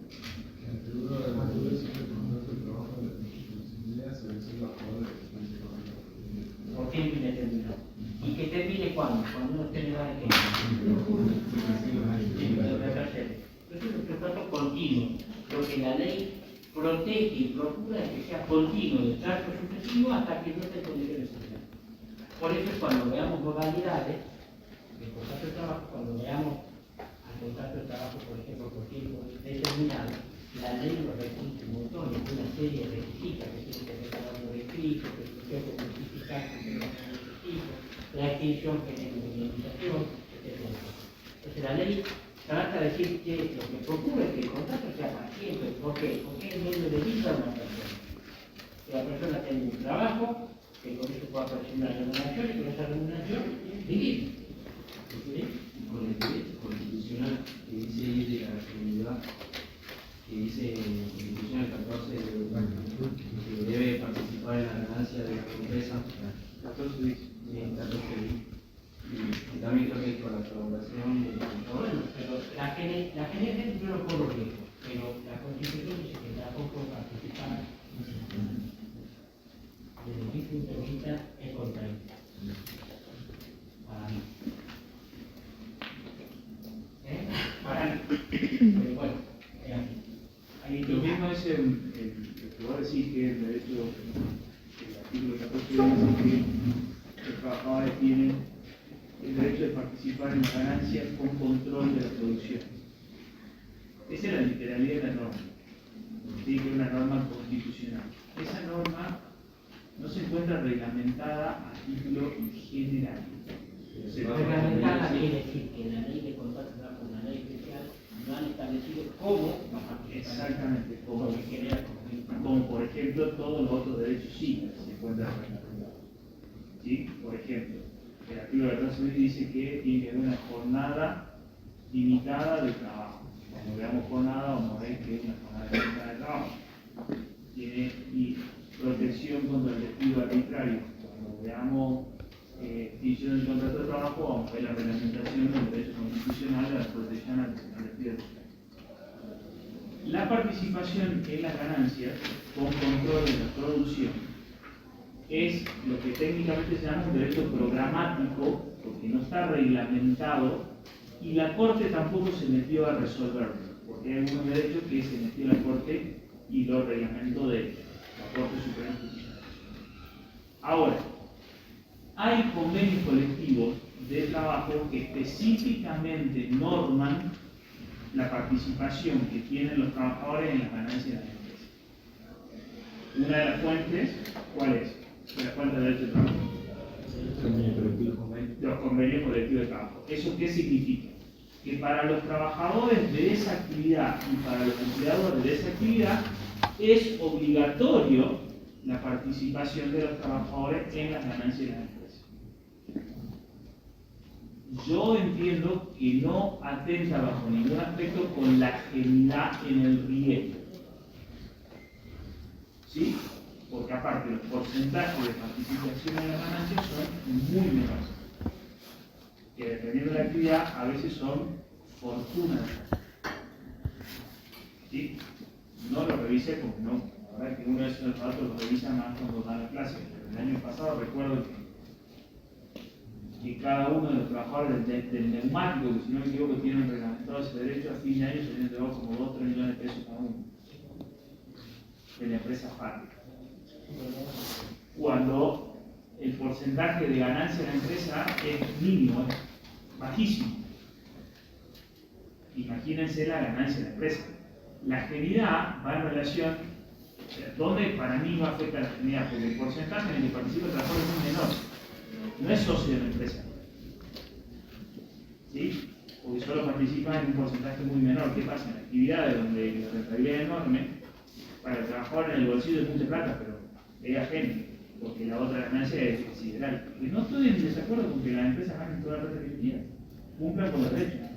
Uno de las dudas es que el contrato de trabajo de responsabilidad se vence la forma de responsabilidad. ¿Por qué indeterminado? ¿Y que termine cuándo? Cuando uno tiene la de Entonces es un contrato continuo. Lo que la ley protege y procura es que sea continuo de trato sucesivo hasta que no esté en condiciones sociales. Por eso es cuando veamos modalidades del contrato de trabajo, cuando veamos al contrato de trabajo, por ejemplo, por tiempo determinado, la ley lo restringe un montón, es una serie de requisitos que tiene que ser algo escrito, que se tiene que justificar que tenga un requisito, la extinción que tenga una indemnización, etc. Entonces la ley trata de decir que lo que procura es que el contrato sea para siempre. ¿Por qué? Porque es el medio de vida de una persona. Que la persona tenga un trabajo, que con eso pueda aparecer una remuneración y con esa remuneración vivir. ¿Sí? Con el derecho constitucional que dice ahí de la comunidad, que dice en la Constitución del 14 que debe participar en la ganancia de la empresa. 14 dice. Sí, 14 dice. Y también creo que con la colaboración de Bueno, pero la GNR yo no puedo riesgo, pero la Constitución dice que tampoco participar desde mi punto de vista es contradictorio. Para mí. Para mí. Pero bueno, es así. Ahí Lo mismo es el que vos decís que el derecho, el artículo 14 dice que los trabajadores tienen el derecho de participar en ganancias con control de la producción. Esa es la literalidad de la norma. Tiene que ser una norma constitucional. Esa norma no se encuentra reglamentada a título general. Reglamentada quiere decir que la ley de contrato de trabajo, una ley especial, no han establecido cómo va a participar. Exactamente, Como que genera como por ejemplo todos los otros derechos civiles se encuentran reglamentados. ¿Sí? Por ejemplo, el artículo 14 dice que tiene que haber una jornada limitada de trabajo. Cuando veamos jornada, vamos a ver que es una jornada limitada de trabajo. Tiene y protección contra el despido arbitrario. Cuando veamos extinción del contrato de trabajo, vamos a ver la reglamentación del derecho constitucional de la protección al despido arbitrario. La participación en las ganancias con control de la producción es lo que técnicamente se llama un derecho programático, porque no está reglamentado y la Corte tampoco se metió a resolverlo, porque hay algunos derechos que se metió la Corte y lo reglamentó de la Corte Suprema de Justicia. Ahora, hay convenios colectivos de trabajo que específicamente norman la participación que tienen los trabajadores en las ganancias de la empresa. Una de las fuentes, ¿cuál es? De la fuente de derecho de trabajo. De los convenios colectivos de trabajo. ¿Eso qué significa? Que para los trabajadores de esa actividad y para los empleadores de esa actividad es obligatorio la participación de los trabajadores en las ganancias de la empresa. Yo entiendo que no atenta bajo ningún aspecto con la ajenidad en el riesgo. ¿Sí? Porque aparte los porcentajes de participación en las ganancias son muy menores. Que dependiendo de la actividad a veces son fortunas. ¿Sí? No lo revise porque no. La verdad es que uno de esos datos lo revisa más cuando da la clase. Pero el año pasado recuerdo que cada uno de los trabajadores del neumático, que si no me equivoco tienen reglamentado ese derecho, a fin de año se les entregó como 2 o 3 millones de pesos cada uno de la empresa fábrica. Cuando el porcentaje de ganancia de la empresa es mínimo, es bajísimo. Imagínense la ganancia de la empresa. La ajenidad va en relación, ¿dónde para mí no afecta la ajenidad? Porque el porcentaje en el que participa el trabajador es muy menor. No es socio de la empresa. ¿Sí? Porque solo participa en un porcentaje muy menor. ¿Qué pasa? En actividades donde la rentabilidad es enorme, para el trabajador en el bolsillo es mucha plata, pero es ajeno, porque la otra ganancia es considerable. Y no estoy en desacuerdo con que las empresas ganen toda la plata que quieran, cumplan con los derechos.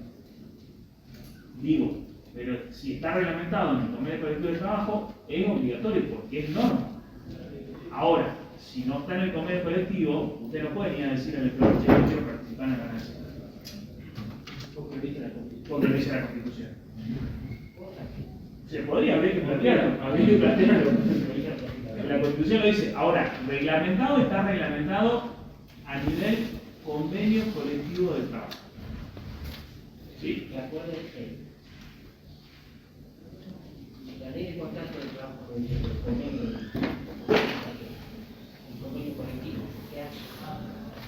Digo, pero si está reglamentado en el convenio colectivo de trabajo, es obligatorio porque es norma. Ahora, si no está en el convenio colectivo, usted no puede ni a decir al empleador que yo quiero participar en la ganancia. Porque lo dice la Constitución. Se podría, habría que plantearlo. La Constitución lo dice. Ahora, reglamentado está reglamentado a nivel convenio colectivo de trabajo. ¿Sí? ¿De acuerdo? La ley de contrato de trabajo dice que el convenio colectivo, ¿qué hace?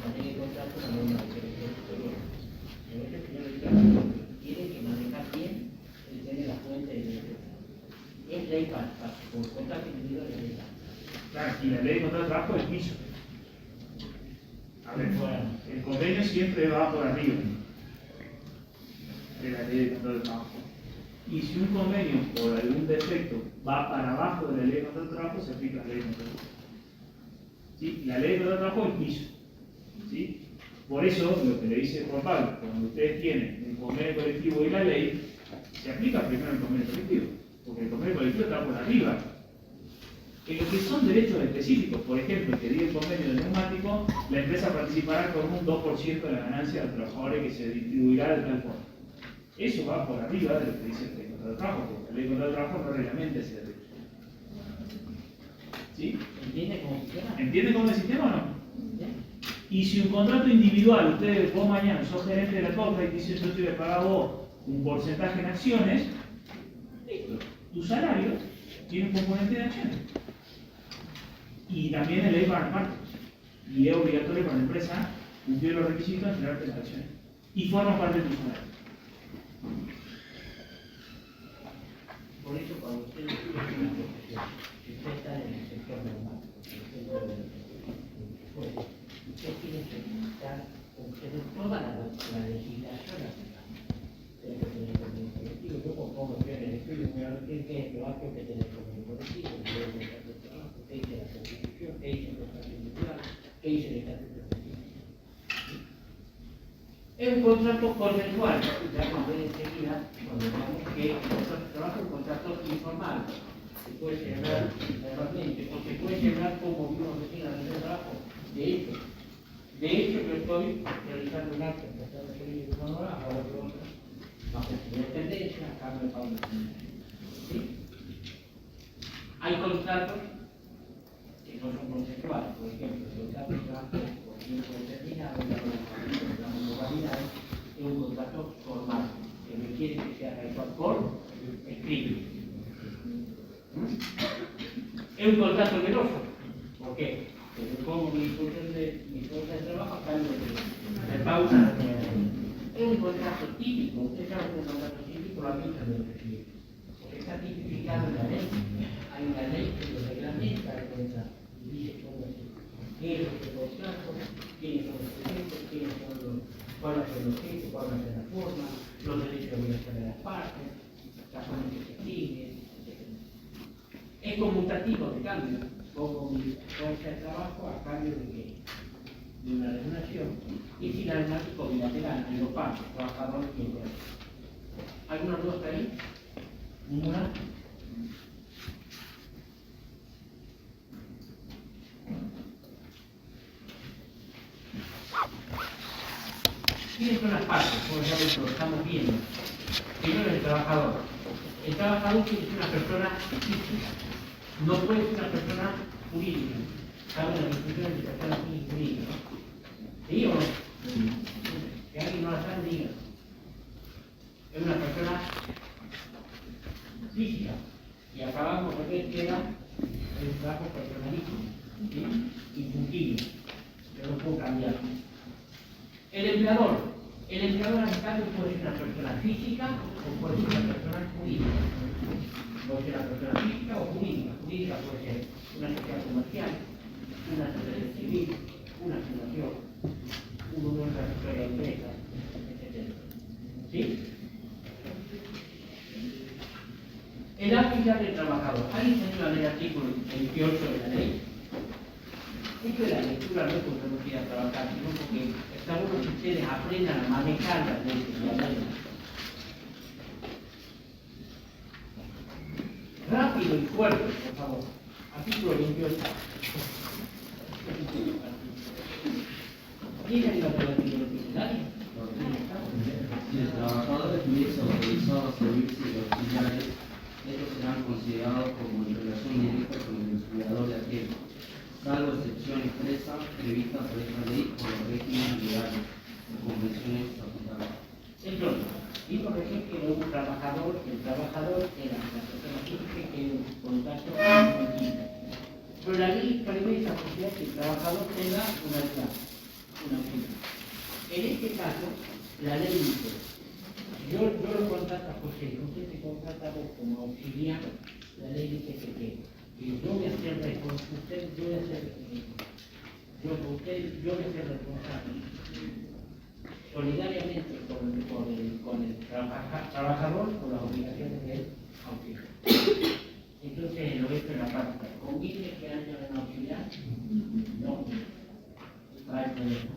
La ley de contrato es una norma de selección superior. En este señor tiene que manejar bien el tener la fuente de derecho. Es ley para por contrato individual de ley. Claro, y la ley de contrato de trabajo es el piso. A ver, el convenio siempre va por arriba de la ley de contrato de trabajo. Y si un convenio por algún defecto va para abajo de la ley de contrato de trabajo, se aplica la ley de contrato de trabajo. ¿Sí? La ley de contrato de trabajo es el piso. ¿Sí? Por eso, lo que le dice Juan Pablo, cuando ustedes tienen el convenio colectivo y la ley, se aplica primero el convenio colectivo, porque el convenio colectivo está por arriba. En lo que son derechos específicos, por ejemplo, que diga el convenio del neumático, la empresa participará con un 2% de la ganancia de los trabajadores que se distribuirá de tal forma. Eso va por arriba de lo que dice la ley de contrato de trabajo, porque la ley de contrato de trabajo no reglamenta ese derecho. ¿Sí? ¿Entiende cómo funciona? ¿Entiende cómo es el sistema o no? Y si un contrato individual, vos mañana sos gerente de la compra y te dices yo te voy a pagar vos un porcentaje en acciones, listo, tu salario tiene un componente de acciones. Y también es ley para parte. Y es obligatorio para la empresa cumplir los requisitos de generarte las acciones. Y forma parte de tu salario. Por eso cuando usted estudia una profesión, si usted está en el sector neumático, usted tiene que estar con toda la legislación aplicada. Tiene que tener convenio colectivo. Yo como estoy en el estudio, me voy a decir que es que que tener convenio colectivo, que es el estatuto de trabajo, que dice la Constitución, que dice el contrato individual, que dice el estatuto de trabajo. Es un contrato conventual, ya nos ven enseguida cuando veamos que el contrato de trabajo es un contrato informal. Se puede celebrar verbalmente o se puede celebrar como vimos recién en el trabajo. De hecho, yo estoy realizando un acto en el Estado de Sonora, ahora que otro, bajo su tendencia, cambio de Pablo. ¿Sí? Hay contratos que no son conceptuales, por ejemplo, el contrato de trabajo por tiempo determinado, la modalidad es un contrato formal, que requiere que sea realizado por escrito. Es un contrato oneroso. ¿Por qué? que yo pongo mi fuerza de trabajo a cambio de pausa de remuneración. Es un contrato típico, usted sabe que un contrato típico lo aplica en el presidente, porque está tipificado en la ley. Hay una ley que lo reglamenta el contrato y dice cómo es qué es lo que contrato, quiénes son los proyectos, cuáles son los jefes, cuál va a ser la forma, los derechos obligatorios de las partes, las formas que se siguen, etc. Es conmutativo de cambio, pongo mi fuerza de trabajo a cambio de qué? De una remuneración y si la aeronáutico bilateral en los partes, trabajadores y empleados. ¿Alguna duda hasta ahí? ¿Ninguna? ¿Quiénes son las partes? Como ya lo estamos viendo. Primero el trabajador. El trabajador tiene que ser una persona física. No puede ser una persona jurídica. ¿Saben la distinción entre persona física y jurídica? ¿Sí o no? Si alguien no la sabe, diga. Es una persona física. Y acabamos de ver que era el trabajo personalístico, ¿sí? Infungible. Yo no puedo cambiar. El empleador en cambio puede ser una persona física o puede ser una persona jurídica. Puede ser una persona física o jurídica. Jurídica puede ser una sociedad comercial, una sociedad civil, una fundación, una trayectoria de empresa, etc. ¿Sí? El actividad del trabajador. ¿Alguien se anima a leer el artículo 28 de la ley? Esto de la lectura no es porque no quiera trabajar, sino porque está bueno que ustedes aprendan a manejar las leyes de la ley. Rápido y fuerte, por favor. Artículo 28. ¿Quién es el artículo 28? ¿Nadie? Si el trabajador estuviese autorizado a servirse de auxiliares, estos serán considerados como en relación directa con el empleador de aquel, salvo excepción expresa prevista por esta ley o los regímenes legales o convenciones estatutarias. Entonces, digo recién que era un trabajador, el trabajador era la persona física que tiene un contacto contigo. Pero la ley prevé esa posibilidad que el trabajador tenga una ayuda, una ayuda. En este caso, la ley dice, yo lo contrato a José, José te contrata vos como auxiliar, la ley dice que yo voy a ser responsable, yo voy a ser responsable solidariamente con el trabajador por las obligaciones del auxiliar. Entonces lo he hecho en la práctica. ¿Conviene que haya un auxiliar? No. Trae problema.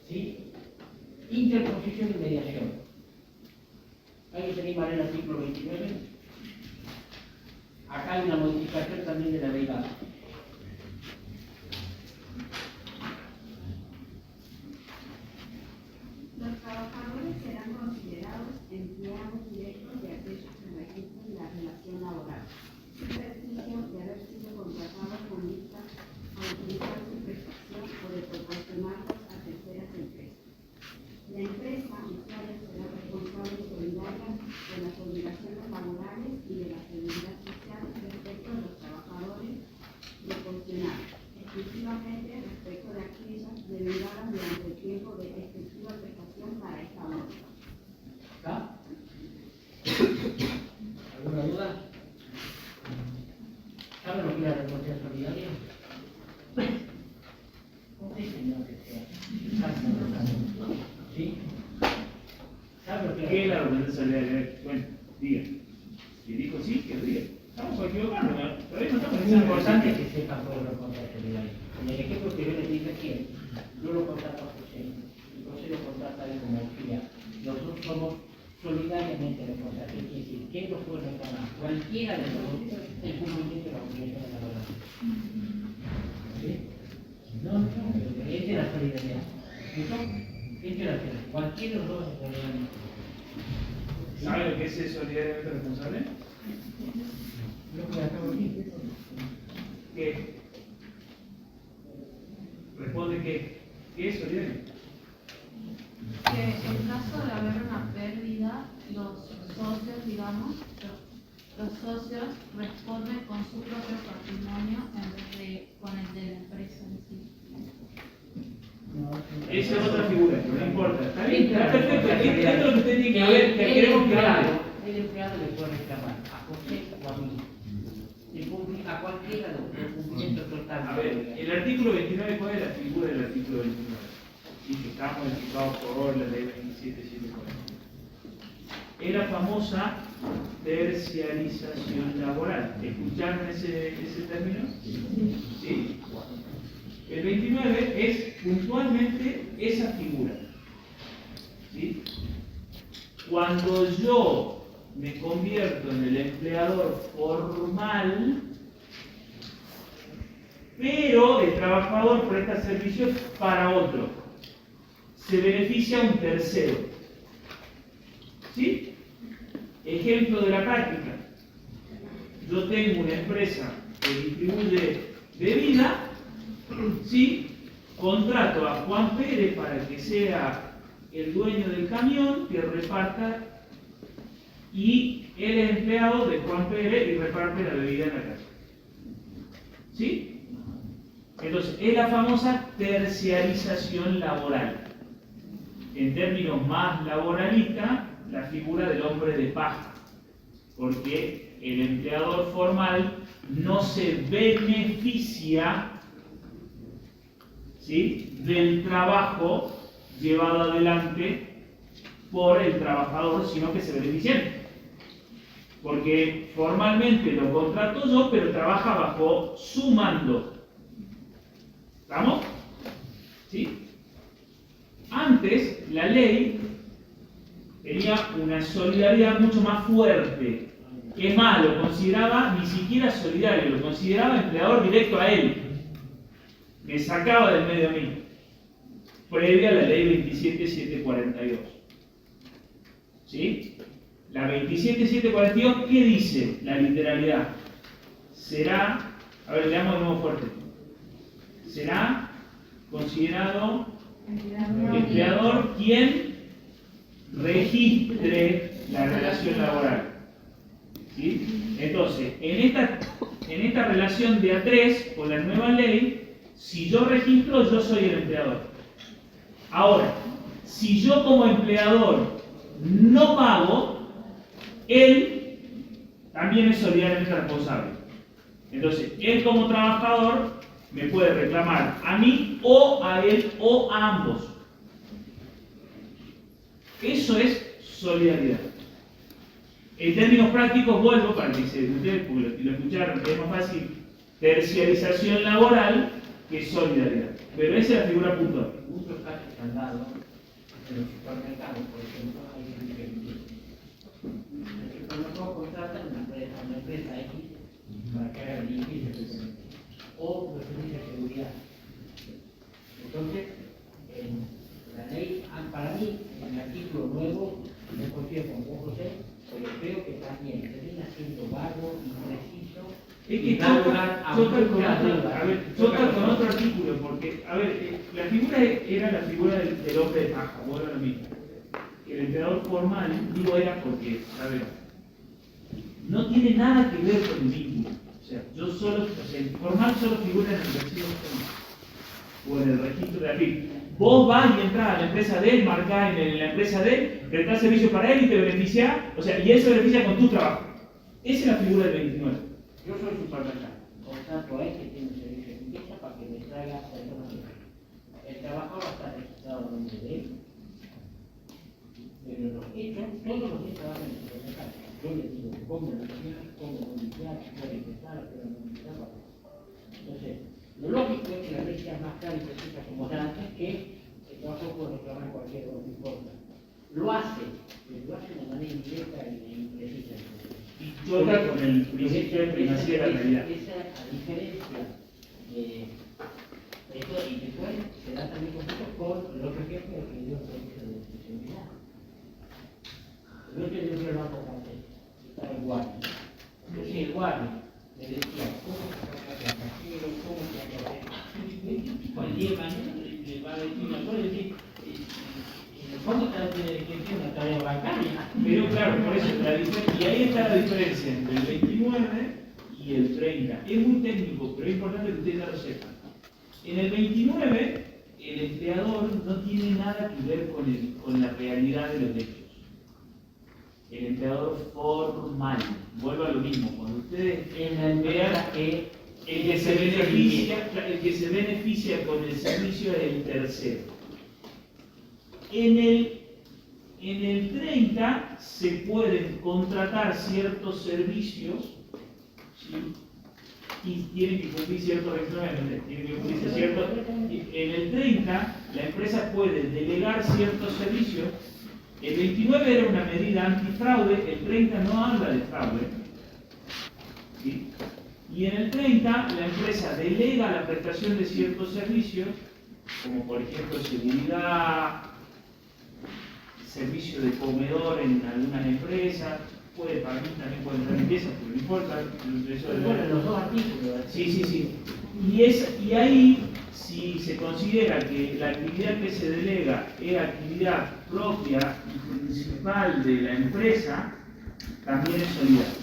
¿Sí? Interposición y mediación. ¿Alguien se anima a leer el artículo 29? Acá hay una modificación también de la ley básica. Los trabajadores serán considerados empleados directos de aquellos que registren la relación laboral, sin prestigio de haber sido contratados con vistas a utilizar su prestación o de proporcionarlos a terceras empresas. La empresa usuaria será responsable solidaria de las obligaciones laborales y de la seguridad social respecto de los trabajadores proporcionados, exclusivamente respecto de aquellas derivadas durante el tiempo de efectiva prestación para esta obra. ¿Está? ¿Alguna duda? ¿Saben lo que es la responsabilidad solidaria? ¿Cómo dice señor que sea? ¿Sí? ¿Saben lo que ¿Qué es la responsabilidad solidaria? Bueno, diga. Si dijo sí, que diga. Estamos equivocados, ¿no? Todavía no estamos Es en esa importante posición. que sepan cuál es la responsabilidad. En el ejemplo que yo les dije aquí, yo lo contrato a José, y José lo contrata a él como auxiliar. Nosotros somos solidariamente responsables. Es decir, ¿quién lo puede reclamar? Cualquiera de nosotros el cumplimiento de la obligación laboral. ¿Sí? No, esta es la solidaridad. ¿Listo? Esta es la solidaridad. Cualquiera de nosotros se puede reclamar. ¿Sabe lo que es ser solidariamente responsable? Lo que acabo de decir. ¿Qué? Responde ¿qué es solidario? Que en caso de haber una pérdida, los socios, digamos, los socios responden con su propio patrimonio en vez de con el de la empresa en sí. Esa es otra figura, no importa. Está bien, está perfecto. Esto es lo que usted tiene que ver, que queremos que hable. El empleado le puede reclamar a José o a mí. A cualquiera de los cumplimientos totales. A ver, el artículo 29, ¿cuál es la figura del artículo 29? Sí, que está modificado por la ley 27740. Es la famosa terciarización laboral. ¿Escucharon ese término? Sí. El 29 es puntualmente esa figura. ¿Sí? Cuando yo me convierto en el empleador formal, pero el trabajador presta servicios para otro, se beneficia un tercero. ¿Sí? Ejemplo de la práctica. Yo tengo una empresa que distribuye bebida, ¿sí? Contrato a Juan Pérez para que sea el dueño del camión que reparta, y él es empleado de Juan Pérez y reparte la bebida en la casa. ¿Sí? Entonces, es la famosa terciarización laboral. En términos más laboralistas, la figura del hombre de paja. Porque el empleador formal no se beneficia, ¿sí?, del trabajo llevado adelante por el trabajador, sino que se beneficia. Porque formalmente lo contrato yo, pero trabaja bajo su mando. ¿Estamos? ¿Sí? Antes, la ley tenía una solidaridad mucho más fuerte. Es más, lo consideraba ni siquiera solidario, lo consideraba empleador directo a él. Me sacaba del medio a mí. Previa a la ley 27742. ¿Sí? La 27742, ¿qué dice la literalidad? Será, a ver, leamos de nuevo fuerte. Será considerado empleador quien registre la relación laboral. ¿Sí? Entonces, en esta relación de A3, con la nueva ley, si yo registro, yo soy el empleador. Ahora, si yo como empleador no pago, él también es solidariamente responsable. Entonces, él como trabajador me puede reclamar a mí o a él o a ambos. Eso es solidaridad. En términos prácticos, vuelvo para que se ustedes, porque lo escucharon, es más fácil terciarización laboral que solidaridad. Pero esa es la figura puntual. Muchos casos se han dado en los supermercados, por ejemplo, hay gente que el supermercado contrata una empresa X para que haga limpieza o referencia de seguridad. Entonces, la ley, para mí, en el artículo nuevo, no confío con vos, José, pero creo que también termina siendo vago, impreciso. Es que choca con otro artículo, porque, a ver, la figura era la figura del hombre de paja, bueno, lo mismo. El empleador formal, digo, era porque, a ver, no tiene nada que ver con el vínculo. O sea, el formal solo figura en el recibo o en el registro de AFIP. Vos vas y entras a la empresa de él, marcás en la empresa de él, prestás servicio para él y te beneficia, o sea, y él se beneficia con tu trabajo. Esa es la figura del 29. Yo soy supermercado, contrato a él que tiene un servicio de limpieza para que me traiga personas. El trabajador está registrado en nombre de él, pero los hechos, todos los que trabajan en el supermercado. Yo le digo cómo lo limpiar, cómo lo limpiar, puede empezar, pero no limpiar. Entonces, lo lógico es que la ley sea más clara y precisa como era antes, que el trabajo puede reclamar cualquier cosa, no importa. Lo hace, pero lo hace de manera indirecta e imprecisa. Y choca con el principio de primacía de la realidad. Esa, a diferencia de esto, y después se da también conflicto con el otro ejemplo que dio el servicio de seguridad. El otro ejemplo del banco francés, estaba el guardia. Entonces el guardia le decía cómo sacar la casero, cómo se hace hacer. Cualquier manera le va a decir una cosa, es decir, en el fondo está tiene una tarea bancaria. Pero claro, por eso, y ahí está la diferencia entre el 29 y el 30. Es muy técnico, pero es importante que ustedes ya lo sepan. En el 29, el empleador no tiene nada que ver con la realidad de los hechos. El empleador formal, vuelvo a lo mismo, cuando ustedes En la empresa que el que se beneficia con el servicio es el tercero. En el 30 se pueden contratar ciertos servicios, ¿sí? Y tienen que cumplir ciertos reglamentos, tienen que cumplirse ciertos. En el 30 la empresa puede delegar ciertos servicios. El 29 era una medida antifraude, el 30 no habla de fraude. ¿Sí? Y en el 30 la empresa delega la prestación de ciertos servicios, como por ejemplo seguridad, servicio de comedor en algunas empresas, para mí también puede entrar en pieza, pero no importa. bueno, los dos artículos. Sí. Y ahí, si se considera que la actividad que se delega es actividad propia y principal de la empresa, también es solidario.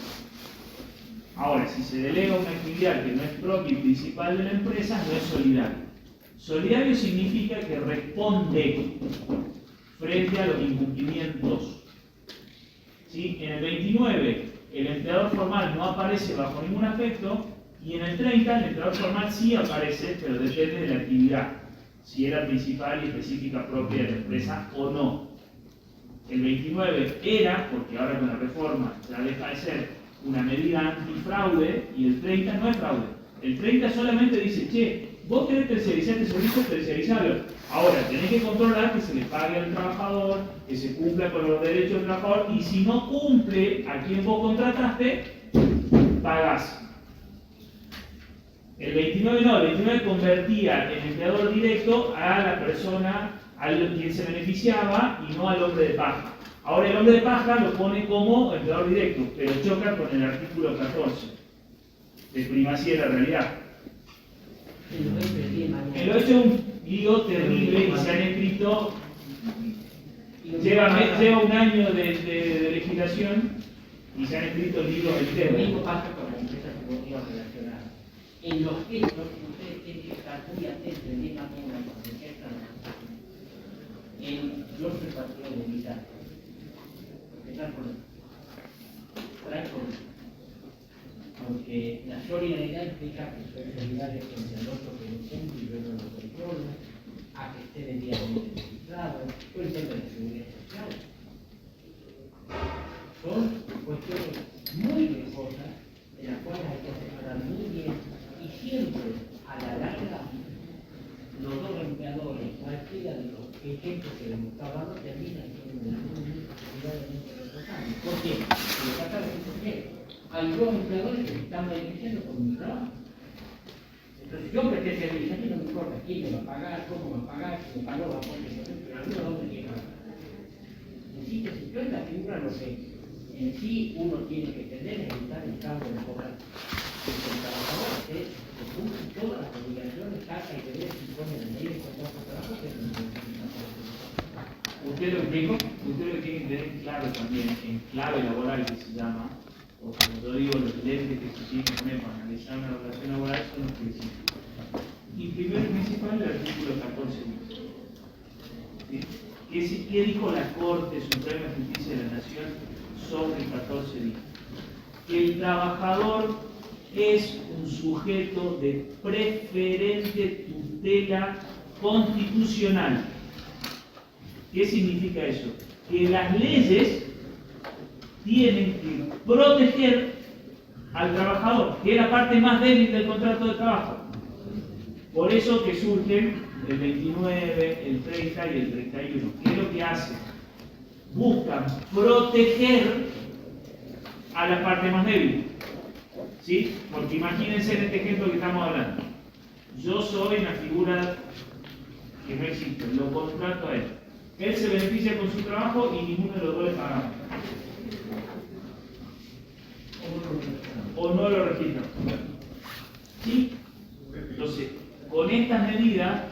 Ahora, si se delega una actividad que no es propia y principal de la empresa, no es solidario. Solidario significa que responde frente a los incumplimientos. ¿Sí? En el 29, el empleador formal no aparece bajo ningún aspecto, y en el 30, el empleador formal sí aparece, pero depende de la actividad, si era principal y específica propia de la empresa o no. El 29 era, porque ahora con la reforma ya deja de ser una medida antifraude, y el 30 no es fraude. El 30 solamente dice, che, vos querés terciarizar este servicio, terciarizarlo. Ahora, tenés que controlar que se le pague al trabajador, que se cumpla con los derechos del trabajador, y si no cumple a quien vos contrataste, pagás. El 29 no, el 29 convertía el empleador directo a la persona a quien se beneficiaba y no al hombre de paja. Ahora el hombre de paja lo pone como empleador directo, pero choca con el artículo 14 de primacía de la realidad. El 8 es un lío terrible y se han escrito, lleva un año de legislación y se han escrito libros Lo enteros. mismo pasa con las empresas subordinadas relacionadas. En los hechos, ustedes tienen que estar muy atentos en esa manera cuando ejercen en los repartidores de mitad. Porque traen con porque la solidaridad implica que soy solidario con el otro que lo cumple y yo no lo controlo, a que esté debidamente registrado, por el tema de la seguridad social. Son cuestiones muy riesgosas de las cuales hay que asesorar muy bien y siempre a la larga los dos empleadores, cualquiera de los ejemplos que les estaba dando, terminan siendo muy responsables. ¿Por qué? Porque trata de decir por qué. Hay dos empleadores que se están beneficiando por mi trabajo. Entonces yo presté servicio, a mí no me importa quién me va a pagar, cómo me va a pagar, si me pagó va a poner, pero algunos no me llega. Existe la figura lo que en sí uno tiene que tener es evitar el cambio de cobrar. El trabajador que cumple todas las obligaciones, carga y deberes que impone la ley de contrato de trabajo que no Usted lo que tiene que tener claro también, en clave laboral que se llama, o como yo digo, los lentes que se tienen que poner para analizar una relación laboral son los principios. Y primero y principal el artículo 14. ¿Sí? ¿Qué dijo la Corte Suprema de Justicia de la Nación sobre el 14 días? Que el trabajador es un sujeto de preferente tutela constitucional. ¿Qué significa eso? Que las leyes tienen que proteger al trabajador, que es la parte más débil del contrato de trabajo. Por eso que surgen el 29, el 30 y el 31. ¿Qué es lo que hacen? Buscan proteger a la parte más débil. ¿Sí? Porque imagínense en este ejemplo que estamos hablando. Yo soy una figura que no existe, lo contrato a él. Él se beneficia con su trabajo y ninguno de los dos le pagamos. O no lo registran. ¿Sí? Entonces, con estas medidas,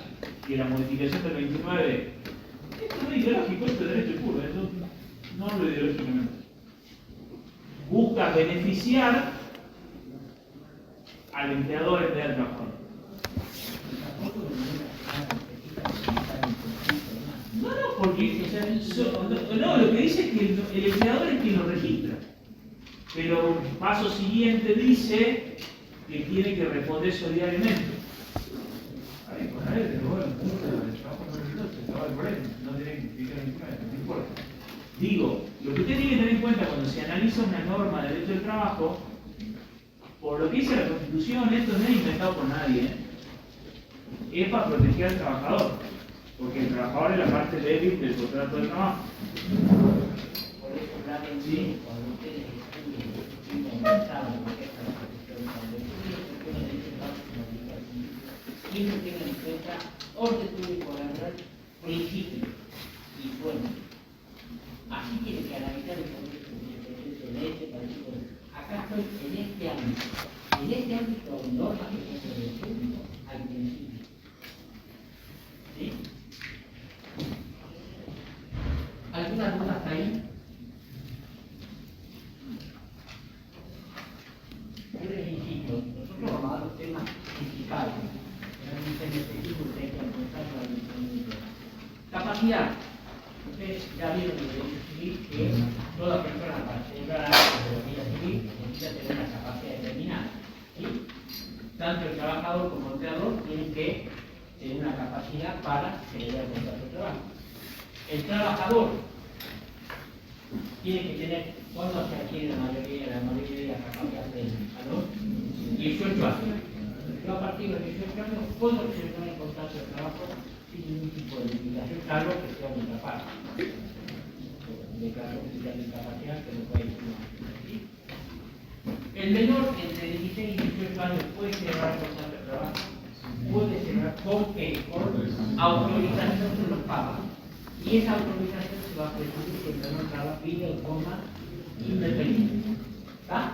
que la modificación del 29, esto no es ideológico, esto es derecho puro, busca beneficiar al empleador en vez del trabajador. No, porque no, lo que dice es que el empleador es quien lo registra. Pero paso siguiente dice que tiene que responder solidariamente. Digo, lo que usted tiene que tener en cuenta cuando se analiza una norma de derecho del trabajo, por lo que dice la Constitución, esto no es inventado por nadie, ¿eh? Es para proteger al trabajador, porque el trabajador es la parte débil del contrato de trabajo. Por eso, claramente, Sí. cuando ustedes estudian saben lo que es la protección, cuando estudian cuestiones de derechos básicos, siempre tengan en cuenta orden público laboral, principios y fuentes. Así tiene que analizar el proceso en este país. Acá estoy en este ámbito. En este ámbito hay normas que son sobre el público al principio. ¿Sí? ¿Alguna duda hasta ahí? Yo les insisto, nosotros vamos a dar los temas principales. Capacidad. Ustedes ya vieron el derecho civil que toda persona para celebrar actos de la vida civil necesita tener una capacidad determinada. ¿Sí? Tanto el trabajador como el empleador tienen que tener una capacidad para celebrar el contrato de trabajo. El trabajador tiene que tener, ¿cuándo se adquiere la mayoría de la capacidad técnica? ¿A los 18 años. Yo a partir de los 18 años puedo celebrar el contrato de trabajo sin ningún tipo de limitación, salvo que sea mi capaz. Declaración oficial de incapacidad que no puede ir. El menor entre 16 y 18 años puede celebrar el contrato de trabajo, puede celebrar con autorización de los padres. Y esa autorización se va a presumir que el menor trabaja vida de forma independiente. ¿Está?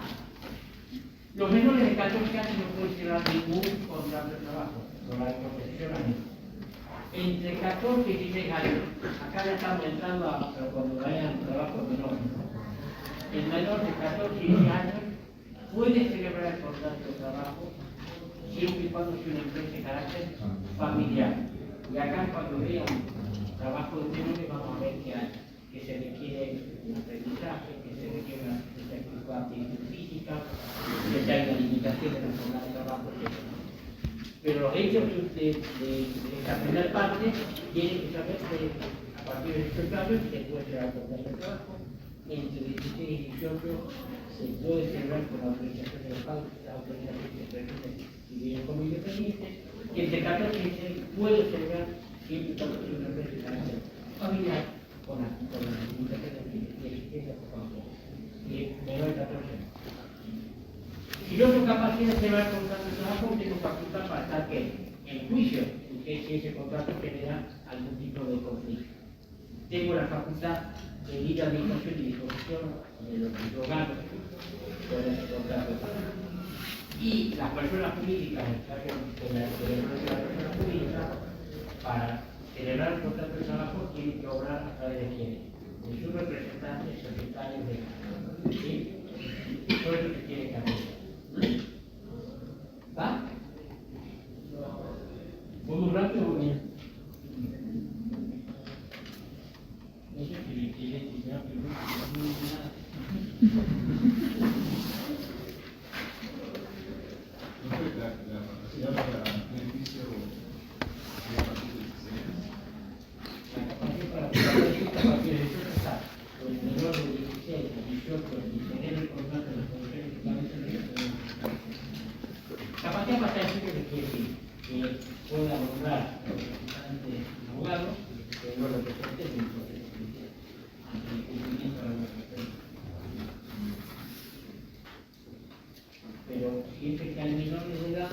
Los menores de 14 años no pueden celebrar ningún contrato de trabajo, por la profesional. Entre 14 y 16 años, acá ya estamos entrando a cuando vayan al trabajo menor. El menor de 14 y 16 años puede celebrar el contrato de trabajo siempre y cuando sea una empresa de carácter familiar. Y acá cuando vean trabajo de menores vamos a ver que se requiere un aprendizaje, que se requiere una actividad física, que haya limitaciones en la jornada de trabajo, etc. Pero los hechos de esta primera parte tienen que saber que a partir de estos casos se puede celebrar con el trabajo, entre 16 y 18 se puede celebrar con la autorización de los padres, la autorización que se requiere si vienen como independientes, y entre 14 y 16 puede celebrar siempre y cuando sea una empresa de carácter familiar con las limitaciones de existencia por favor. Y menor de 14 años. Si yo soy capaz de celebrar contrato de trabajo, tengo facultad para estar en juicio, si ese contrato genera algún tipo de conflicto. Tengo la facultad de libre administración y disposición de los órganos con ese contrato de trabajo. Y las personas jurídicas, en el caso de la persona jurídica, para celebrar el contrato de trabajo, tienen que obrar a través de quiénes, de sus representantes societarios de la ¿sí? Todo eso se tiene que hacer. ¿Va? ¿Muy rápido o bien? No sé si le quiere decir algo, La capacidad para beneficio de a partir de 16 años. La capacidad para poder decir que a partir de 18 está con el menor de 16 a 18 y tener el contrato de las condiciones que van a ser capacidad para estar siempre que quiere decir que pueda nombrar representantes abogados que no representen en el proceso judicial ante el cumplimiento de la norma. Pero siempre que hay menores de edad,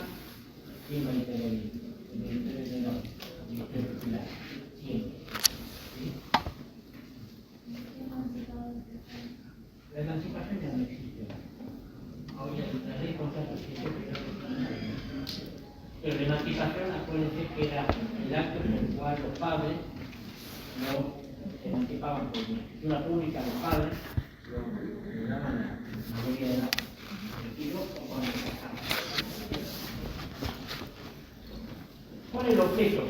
¿quién va a intervenir? El ministerio de menor, el ministerio popular, siempre. ¿Sí? La emancipación ya no existe. Hoy la ley contrata pero la emancipación, acuérdense que era el acto por el cual los padres no se emancipaban por la escritura pública, los padres lo daban a el objeto?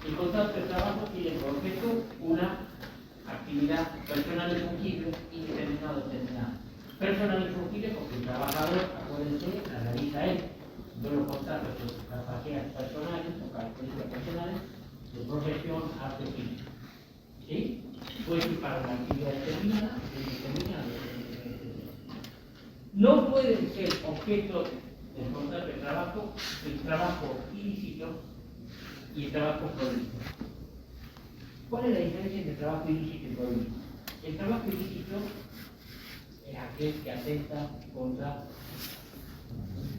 El contrato de trabajo tiene por objeto una actividad personal y fungible indeterminada o determinada. Personal y fungible porque el trabajador, acuérdense, la realiza él. Yo lo contrato por sus capacidades personales o características personales de profesión, arte, oficio. ¿Sí? Puede ser para una actividad determinada, indeterminada. No pueden ser objeto del contrato de trabajo el trabajo ilícito y el trabajo prohibido. ¿Cuál es la diferencia entre trabajo ilícito y prohibido? El trabajo ilícito es aquel que atenta contra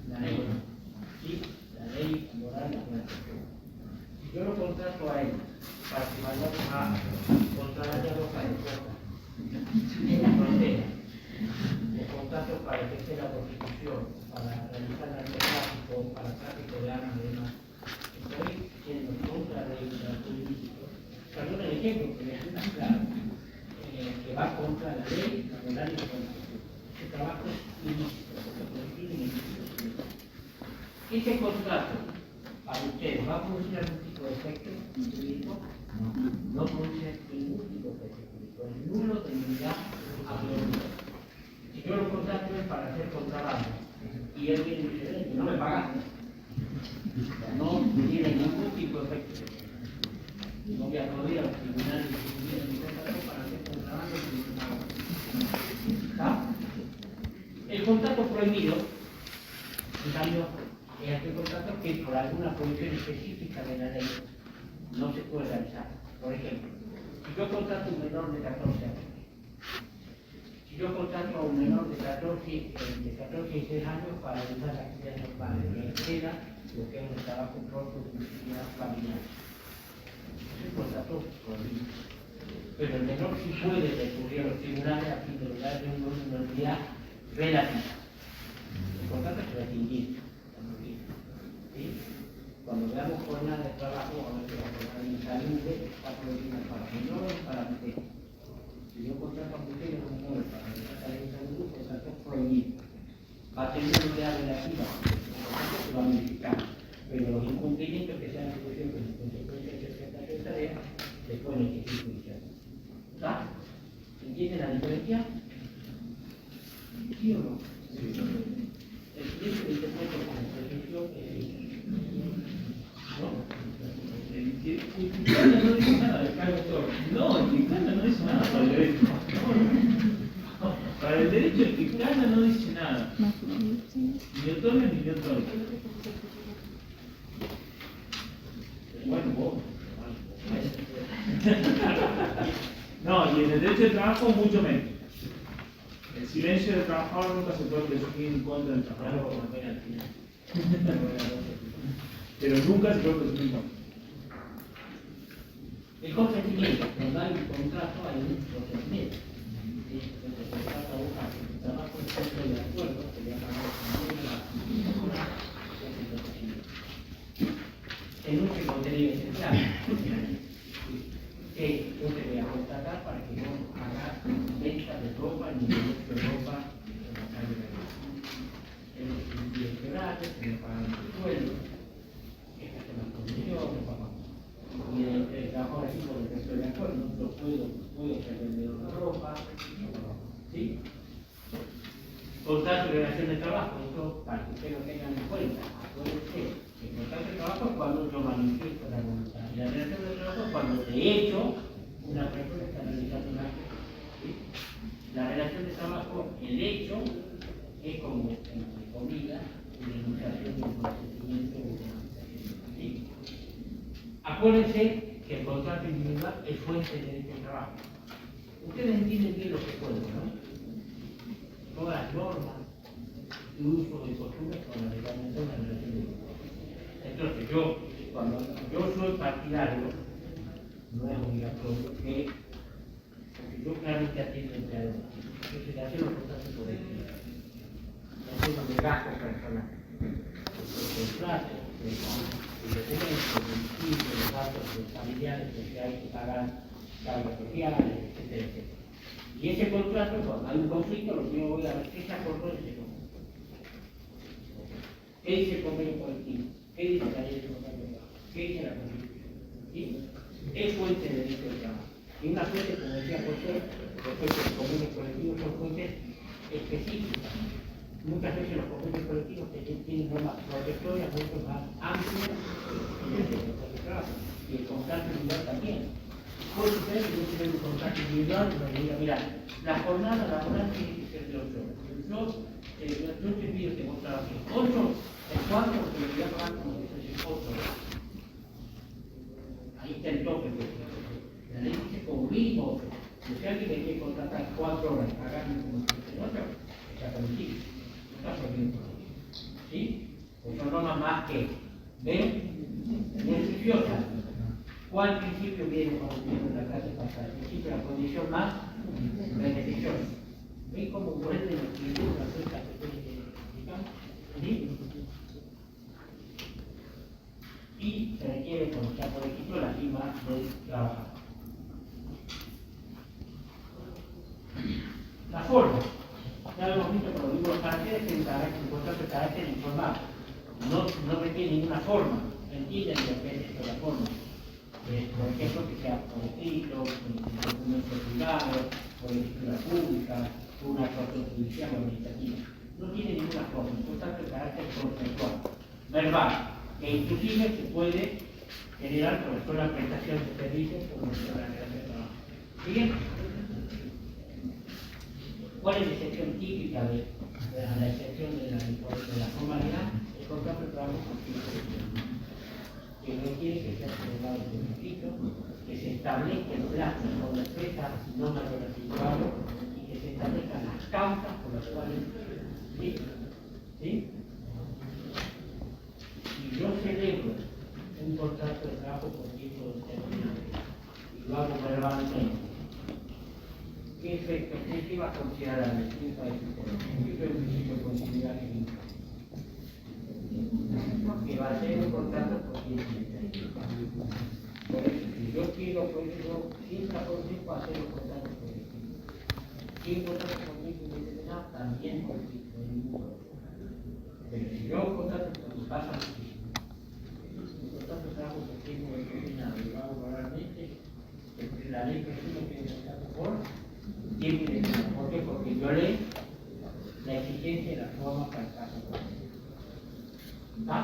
la ley, ¿sí? La ley moral de la nación. Si yo lo contrato a él para que vaya a contra la ropa de coca en la frontera, los contratos para ejercer la prostitución, para realizar narcotráfico, para tráfico de armas y demás, estoy siendo contra la ley de trabajo ilícito. Perdón el ejemplo, pero es muy claro, que va contra la ley, la moral y la constitución. Ese trabajo es ilícito, porque tiene ilícito. Ese contrato para ustedes va a producir algún tipo de efecto jurídico, no produce ningún tipo de efecto jurídico, es nulo de nulidad absoluta. Si yo lo contrato es para hacer contrabando y él viene y dice, no me pagas, no tiene ningún tipo de efecto. No voy a acudir a los tribunales de mi contrato para hacer contrabando y ¿está? El contrato prohibido, en cambio, es aquel contrato que por alguna prohibición específica de la ley no se puede realizar. Por ejemplo, si yo contrato a un menor de 14 años, si yo contrato a un menor de 14 y 6 años para realizar la actividad normal, que exceda lo que es el trabajo propio de mi actividad familiar. Es un contrato prohibido. Pero el menor sí puede recurrir a los tribunales a fin de lograr una unidad relativa. El contrato se va a extinguir. ¿Sí? Cuando veamos jornada de trabajo, vamos a ver que la jornada insalubre está prohibida para menores y para mujeres. Si yo contrato a mujeres o menores para realizar la insalubre, el contrato es prohibido. Va a tener una unidad relativa, el contrato se va a modificar, pero los incumplimientos que sean producidos en consecuencia de esta tarea se pueden exigir judicialmente. ¿Está? ¿Entienden la diferencia? ¿Sí o no? Sí. El siguiente que interpreto como prejuicio El dictamen no dice nada del cargo de autor. No, el dictamen no dice nada para el derecho. No. Para el derecho el dictamen no dice nada. Ni otorga ni otorga. bueno, vos. No, y en el derecho de trabajo mucho menos. El silencio del trabajador nunca se puede presumir en contra del trabajador. Pero nunca se puede presumir en contra. El consentimiento, cuando hay un contrato hay un consentimiento. ¿Sí? Entonces, se trata de un trabajo en contra de acuerdo, que le llamamos en un contenido esencial. Que yo te voy a contratar para que no hagas venta de ropa ni de ropa en la calle de la en los directoratos, que me pagan el sueldo, que hacen las condiciones, papá. Y el trabajo así por el que estoy de acuerdo, no puedo ser vendedor de ropa, ¿sí? Contrato de relación de trabajo, esto para que ustedes lo tengan en cuenta. Acuérdense que el contrato de trabajo es cuando yo manifiesto la voluntad. Y la relación de trabajo es cuando de hecho una persona está realizando una acción. ¿Sí? La relación de trabajo, el hecho, es como, entre comillas, una enunciación de un consentimiento de una organización. ¿Sí? Acuérdense que el contrato individual es fuente de derecho al trabajo. Ustedes entienden bien lo que pueden, ¿no? Todas las normas de uso y costumbres con la reglamentación de la relación de trabajo. Entonces, cuando yo soy partidario, no es obligatorio que, porque yo claramente atiendo empleadores, entonces hacer los contratos por eso. No soy un gasto personal. Los contratos, el documento, el domicilio, los datos de los familiares, porque hay que pagar cargas sociales, etcétera, etcétera. Y ese contrato, cuando hay un conflicto, lo que yo voy a ver qué se acordó de ese conflicto. ¿Qué dice el convenio colectivo? ¿Qué dice la ley de contrato de trabajo? ¿Qué dice la Constitución? ¿Sí? Es fuente de derecho de trabajo. Y una fuente, como decía José, los jueces comunes colectivos son fuentes específicas. Muchas veces los convenios colectivos tienen normas protectoras mucho más amplias que el derecho de trabajo. Y el contrato individual también. Puede ser que yo tenga un contrato individual y me diga, mira, la jornada laboral tiene que ser de 8 horas. Yo te pido que vos trabajes 8, el 4, porque le voy a pagar como si fuese 8 horas. Ahí está el tope. La ley dice como mínimo 8. Si alguien me quiere contratar 4 horas y pagarme como si fuese 8, está permitido. ¿Sí? Pues son normas más que beneficiosas. ¿Cuál principio viene cuando viene en la clase pasada? El principio de la condición más beneficiosa. ¿Ven cómo vuelven los principios las cosas que explicamos? ¿Sí? Y se requiere, como ya por ejemplo, la firma del trabajador. La forma. Ya lo hemos visto con los libros caracteres que un contrato de carácter informal. No requiere ninguna forma. ¿Entienden lo que es esto, la forma? Por ejemplo, que sea por escrito, por documento privado, por escritura pública, por una actuación judicial o administrativa. No tiene ninguna forma. Un contrato de carácter conceptual, verbal, que inclusive se puede generar por la prestación de servicios o por la relación de trabajo. ¿Bien? ¿Cuál es la excepción típica de la excepción de la formalidad? El contrato de trabajo constitucional, que requiere que sea celebrado por escrito, que se establezca el plazo de forma expresa, no mayor a 5 años, y que se establezcan las causas por las cuales. ¿Sí? ¿Sí? Si yo celebro un contrato de trabajo por tiempo determinado y lo hago verbalmente, ¿qué efecto? ¿Qué va a considerar el principio de continuidad que va a ser un contrato por tiempo determinado? Por eso, si yo quiero, pues yo siempre aconsejo hacer un contrato por tiempo. Si un contrato por tiempo determinado, también por tiempo de ningún otro. Pero si yo un contrato por tiempo pasa muchísimo, un contrato de trabajo por tiempo determinado y lo hago verbalmente, la ley presume que es un contrato por tiempo indeterminado. ¿Por qué? Porque violé la exigencia y la forma para el caso. ¿Va?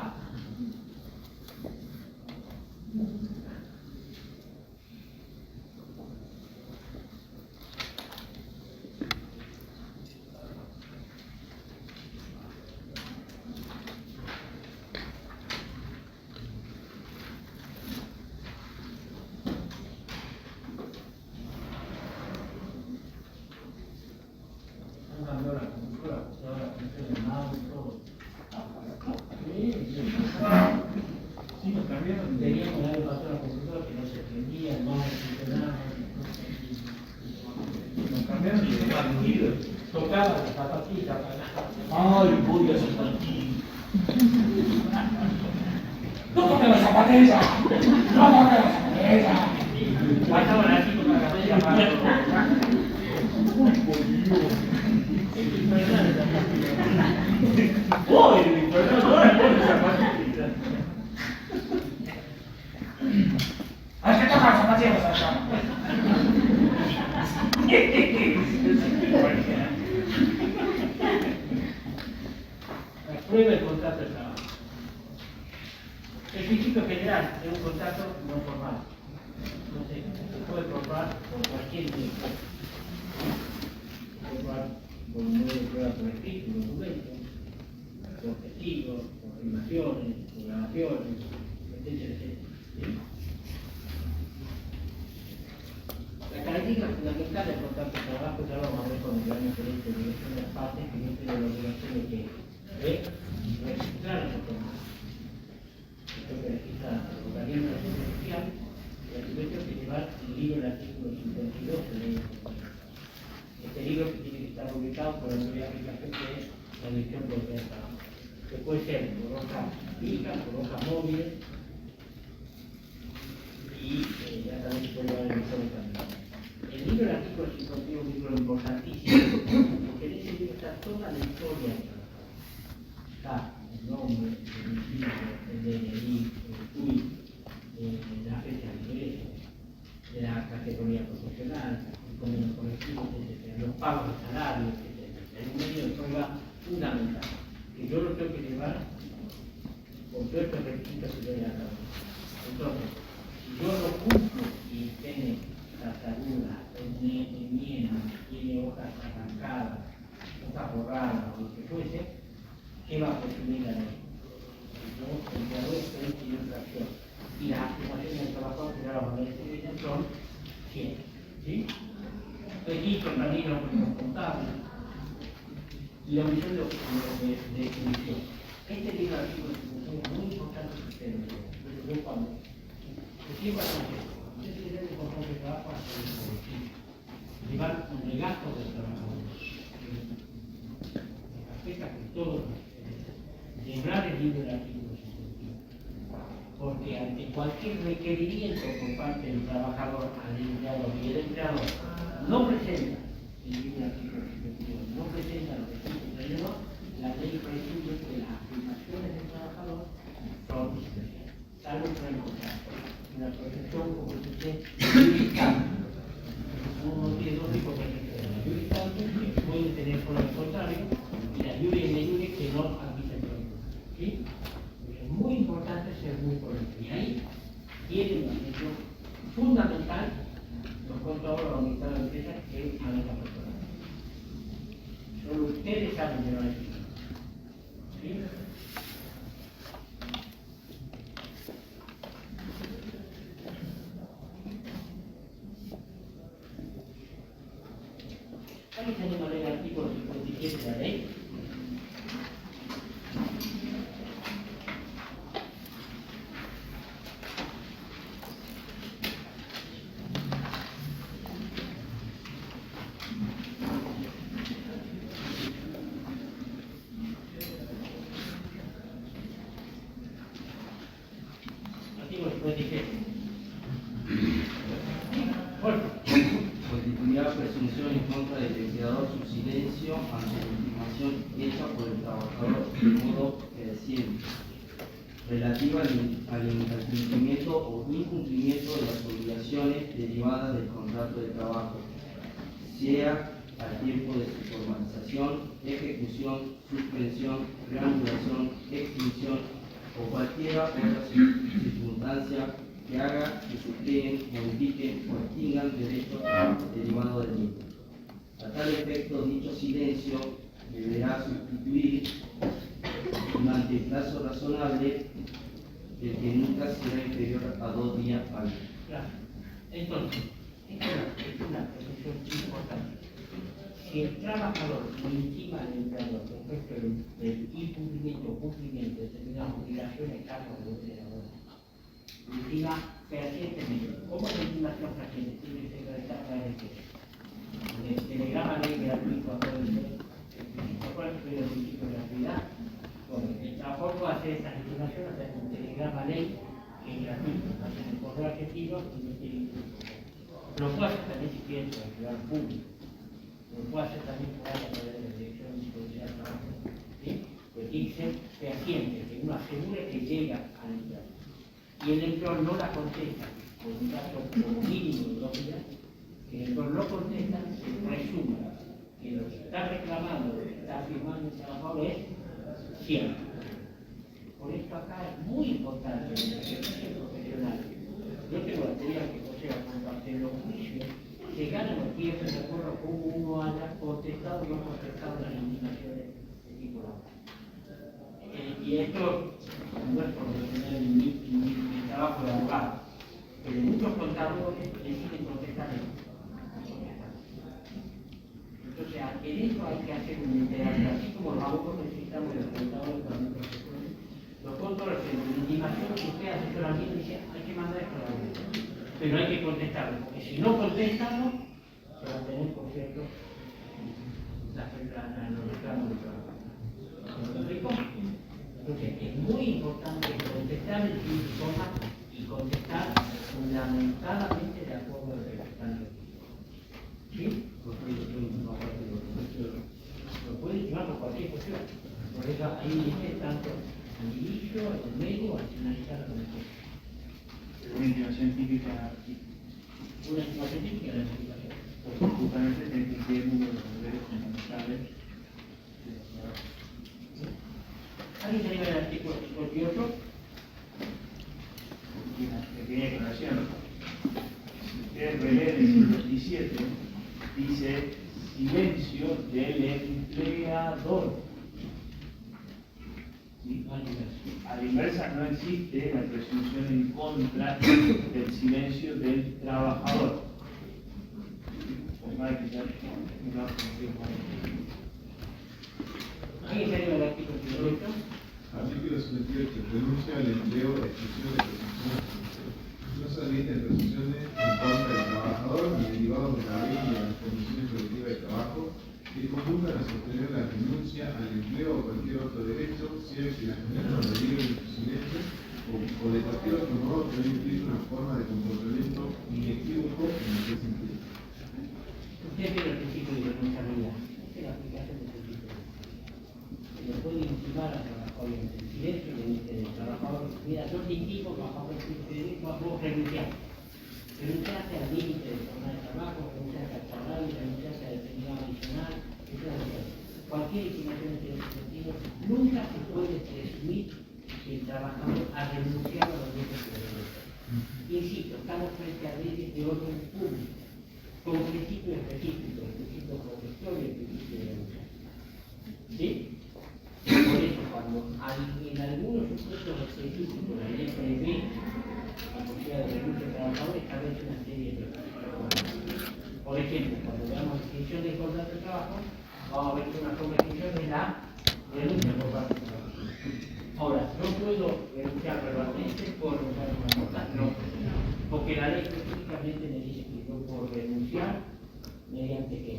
Teníamos la pasado a la computadora que no se prendía, no funcionaba. Nos cambiaron y se partido. Tocaba la zapatilla para. Ay, voy a zapatillas. ¡No toques la zapatilla! ¡No toques la zapatilla! Pasaban así con la zapatilla para. ¡Uy! ¡Perdón! Zapatillas. ¡Hay que tocar la zapatilla para allá! Prueba el contrato de trabajo. El principio general de un contrato no formal. No sé, se puede probar por cualquier medio. Se puede probar por un medio de prueba por escrito, un documento, por testigos, por filmaciones, por grabaciones, etcétera, etcétera. ¿Sí? La característica fundamental del contrato de trabajo ya lo vamos a ver con el gran diferente de dirección de las partes que no tiene la obligación de que registrar esa formación. Esto que registra el organismo de la Seguridad Social y el sujeto que llevar el libro del artículo 52 de la ley de formación. Este libro que tiene que estar publicado por la autoridad de aplicación que es la Dirección Europea de Trabajo. Que puede ser por hoja fija, por hoja móvil y ya también se puede llevar el lector también. El libro del artículo 51 es un libro importantísimo, porque en ese libro está toda la historia del trabajador. Está el nombre, el domicilio, el DNI, el TUI, todos estos requisitos se deben dar. Entonces, si yo lo cumplo y tiene tasadura, enmienda, tiene hojas arrancadas, hojas borradas, o lo que fuese, ¿qué va a presumir la ley? Yo, el empleador puede pedir infracción. Y las afirmaciones del trabajador que ya las van a decir son 100. ¿Sí? Registro, planilla, los contables y la omisión de definición. Este libro de artículos es muy importante que ustedes lo vean. Yo cuando siempre ustedes tienen que encontrar el trabajo a hacer llevar un legajo del trabajador. Afecta que todo llevar el libro del artículo 51. Porque ante cualquier requerimiento por parte del trabajador al empleador y el empleador no presenta el libro del artículo 51, no presenta los requisitos de ello, la ley presume que las afirmaciones del trabajador son discrecionales, salvo por el contrato. Una protección como dice jurídica. Uno tiene dos tipos de protección. La jurídica que puede tener por el contrario y la jurídica que no admiten protección. ¿Sí? Es muy importante ser muy correcto. Y ahí tiene una función fundamental los contadores o la mitad de la empresa que maneja personal. Solo ustedes saben de la ley. ¿Sí? ¿Alguien se anima a leer el artículo 57 de la ley? Artículo 57. Bueno. Constituirá presunción en contra del empleador su silencio ante la intimación hecha por el trabajador de modo fehaciente, relativa al cumplimiento o incumplimiento de las obligaciones derivadas del contrato de trabajo, sea al tiempo de su formalización, ejecución, suspensión, reanudación, extinción o cualquiera otra circunstancia que haga que se creen, modifiquen o extingan derechos derivados del mismo. A tal efecto, dicho silencio deberá sustituir durante el plazo razonable el que nunca será inferior a 2 días hábiles. Claro. Entonces, es una protección importante. Si el trabajador le intima al empleador respecto del incumplimiento o cumplimiento de determinadas obligaciones, cargos de empleador, intima fehacientemente. ¿Cómo es la intimación fehaciente? Tiene que ser redactada en el telegrama ley gratuito a todo el mundo. ¿Cuál es el principio de gratuidad? Bueno, el trabajador puede hacer estas intimaciones a través de un telegrama ley que es gratuito, hacer el correo argentino y no tiene incluso. Lo puede hacer también si quiere por el ciudadano público. Lo puede hacer también por ahí a través de la dirección de policía de trabajo. ¿Sí? Pues tiene que ser fehaciente, que uno asegure que llega al empleado. Y el empleador no la contesta, por un plazo como mínimo de 2 días, que el empleador no contesta, se presume que lo que está reclamando, lo que está afirmando el trabajador es cierto. Por esto acá es muy importante el ejercicio profesional. Yo tengo la teoría que José va a compartir los juicios, se ganan los tiempos de acuerdo a cómo uno haya contestado o no contestado las intimaciones de tipo laboral. Y esto no es por tener mi trabajo de abogado, pero muchos contadores deciden contestar eso. Entonces, en esto hay que hacer un interacción, así como los abogados necesitamos de los contadores también profesionales. Los contadores en la intimación que usted asesoramiento dice hay que mandar esto a la ley, pero hay que contestarlo, porque si no contestamos, se va a tener, por cierto, los reclamos del trabajo. ¿Me explico? Entonces, es muy importante contestar el síntoma y contestar fundamentadamente de acuerdo a lo que están diciendo. ¿Sí? Lo puede llevar por cualquier cuestión. Por eso ahí dice tanto al inicio, al medio, al finalizar la conexión. Una intimación típica. Una situación típica de la explicación. Justamente tiene que ser uno de los deberes fundamentales. ¿Alguien se anima al artículo 58? 17 dice silencio del empleador. ¿Sí? A la inversa no existe la presunción en contra del silencio del trabajador. ¿Alguien quiere el artículo 18? Artículo 78. Renuncia al empleo de exclusión de presunciones. No se admiten presunciones en contra del trabajador ni derivados de la ley ni de las condiciones colectivas de trabajo que conduzcan a sostener la renuncia al empleo o cualquier otro derecho, sea que la genera derive de su silencio o de cualquier otro modo que no implique una forma de comportamiento inequívoco en el que se implica. Usted tiene el principio de responsabilidad. Esta es la aplicación del principio. Se le puede intimar al trabajador en el silencio le dice el trabajador, mira, yo te intimo bajo el principio de vos renunciar. Renunciaste al límite de jornada de trabajo, renunciaste al salario, renunciaste al determinado adicional, etc. Cualquier intimación en ese sentido nunca se puede presumir que el trabajador ha renunciado a los derechos que debe. Insisto, estamos frente a leyes de orden público, con un principio específico, el principio protector y el principio de denuncia. ¿Sí? Por eso, cuando en algunos supuestos específicos la ley prevé la posibilidad de renuncia del trabajador, establece una serie de reglas. Por ejemplo, cuando veamos la extinción del contrato de trabajo, vamos a ver que una forma de extinción es la renuncia por parte del trabajador. Ahora, no puedo renunciar verbalmente por renunciar a una nota, no, porque la ley específicamente me dice que yo puedo renunciar mediante qué.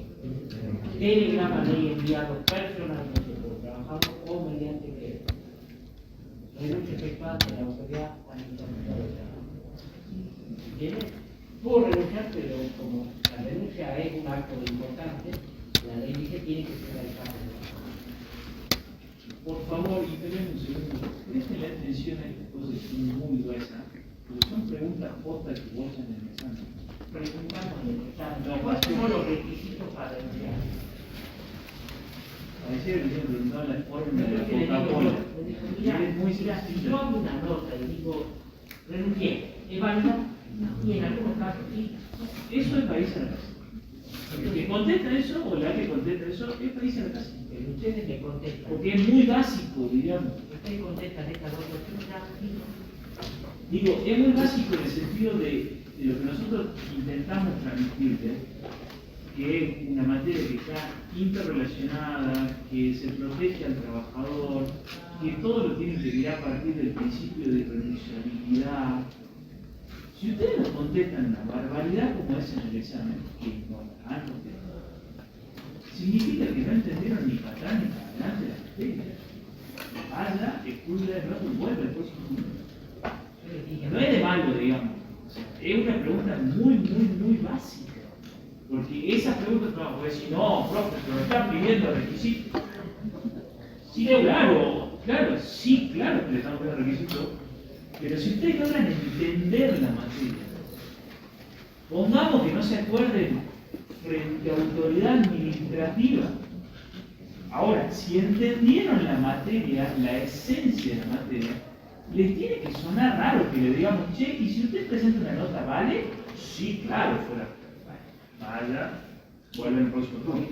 Telegrama ley enviado personalmente por el trabajador o mediante qué. Renuncia efectuada de la autoridad administrativa del trabajo. ¿Entiendes? Puedo renunciar, pero como la renuncia es un acto importante, la ley dice que tiene que ser realizada por el trabajador. Por favor, y esperen un segundo, presten atención a estas cosas que son muy gruesas, porque son preguntas postas que bolsan en el examen. Preguntamos en el examen, ¿cuáles son los requisitos para renunciar? Pareciera que se preguntaba la forma de la Entonces le digo Coca-Cola. yo, mira, Es muy si yo sencillo. hago una nota y digo, renuncié, ¿es válida? Y en algunos casos sí. Eso es país a la casa. El que contesta eso o la que contesta eso es país a la casa. Pero ustedes me contestan. Porque es muy básico, digamos. Ustedes contestan estas dos cuestiones, ya, Digo, es muy básico en el sentido de lo que nosotros intentamos transmitirle, que es una materia que está interrelacionada, que se protege al trabajador, que todo lo tiene que mirar a partir del principio de irrenunciabilidad. Si ustedes nos contestan una barbaridad como es en el examen, que no han contestado, significa que no entendieron ni para atrás ni para adelante la materia. Vaya, estudia de nuevo y vuelve al próximo minuto. No es de malo, digamos. O sea, es una pregunta muy básica. Porque esa pregunta no puede decir, no, profe, pero me están pidiendo requisitos. Sí, claro, sí, claro que le estamos pidiendo requisitos. Pero si ustedes logran entender la materia, pongamos que no se acuerden frente a autoridad administrativa. Ahora, si entendieron la materia, la esencia de la materia, les tiene que sonar raro que le digamos, che, y si usted presenta una nota, ¿vale? Sí, claro, fuera. Vaya, vuelve en el próximo turno.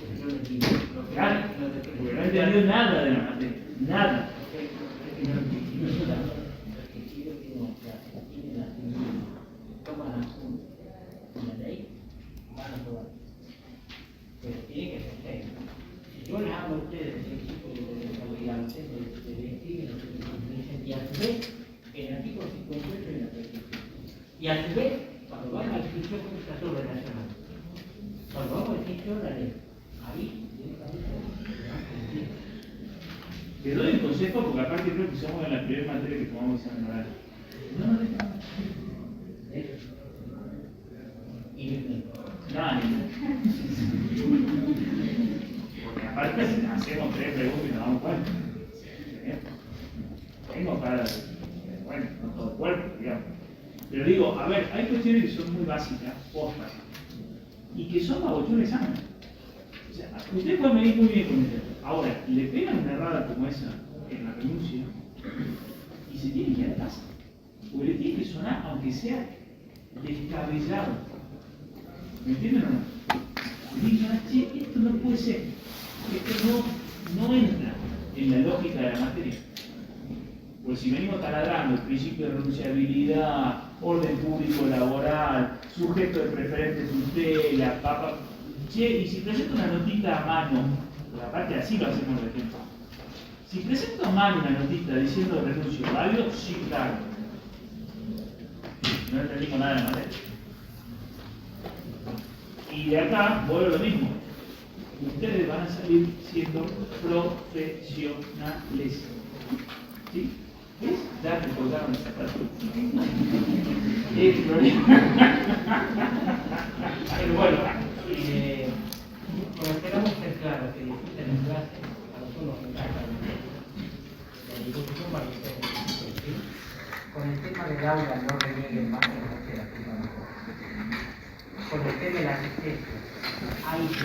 Claro, porque no entendió nada de la materia, nada. Pero tiene que ser serio. Si yo les hablo a ustedes del principio de responsabilidad, ustedes me escriben, me dicen, y a su vez, en el artículo 58 hay una prescripción. Y a su vez, cuando vamos a la descripción, ¿cómo está todo relacionado? Cuando vamos a la descripción, la ley. Ahí, directamente, Te doy el consejo porque aparte creo que somos en la primera materia que tomamos examen oral. No, y me porque aparte hacemos 3 preguntas y nos damos cuenta. Tengo para, bueno, no todo el cuerpo, digamos. Pero digo, a ver, hay cuestiones que son muy básicas, postas, y que son para 8 exámenes. O sea, usted puede medir muy bien con esto. Ahora, le pegan una errada como esa en la renuncia y se tiene que ir a casa. Porque le tiene que sonar, aunque sea descabellado. ¿Me entienden o no? no entra en la lógica de la materia. Pues si venimos taladrando el principio de renunciabilidad, orden público laboral, sujeto de preferente tutela, che, y si presento una notita a mano, por aparte así lo hacemos el ejemplo. Si presento a mano una notita diciendo renuncio, ¿válido? Sí, claro. No entendimos nada de la materia. Y de acá vuelvo a lo mismo. Ustedes van a salir siendo profesionales. ¿Sí? ¿Ves? Ya te colgaron esa parte. El problema. Pero bueno, como esperamos ser claros, que disfruten en clase, a nosotros nos encanta la discusión para que ustedes ¿sí? Con el tema del aula no renieguen más que no queda mejor. Con el tema de la asistencia, hay que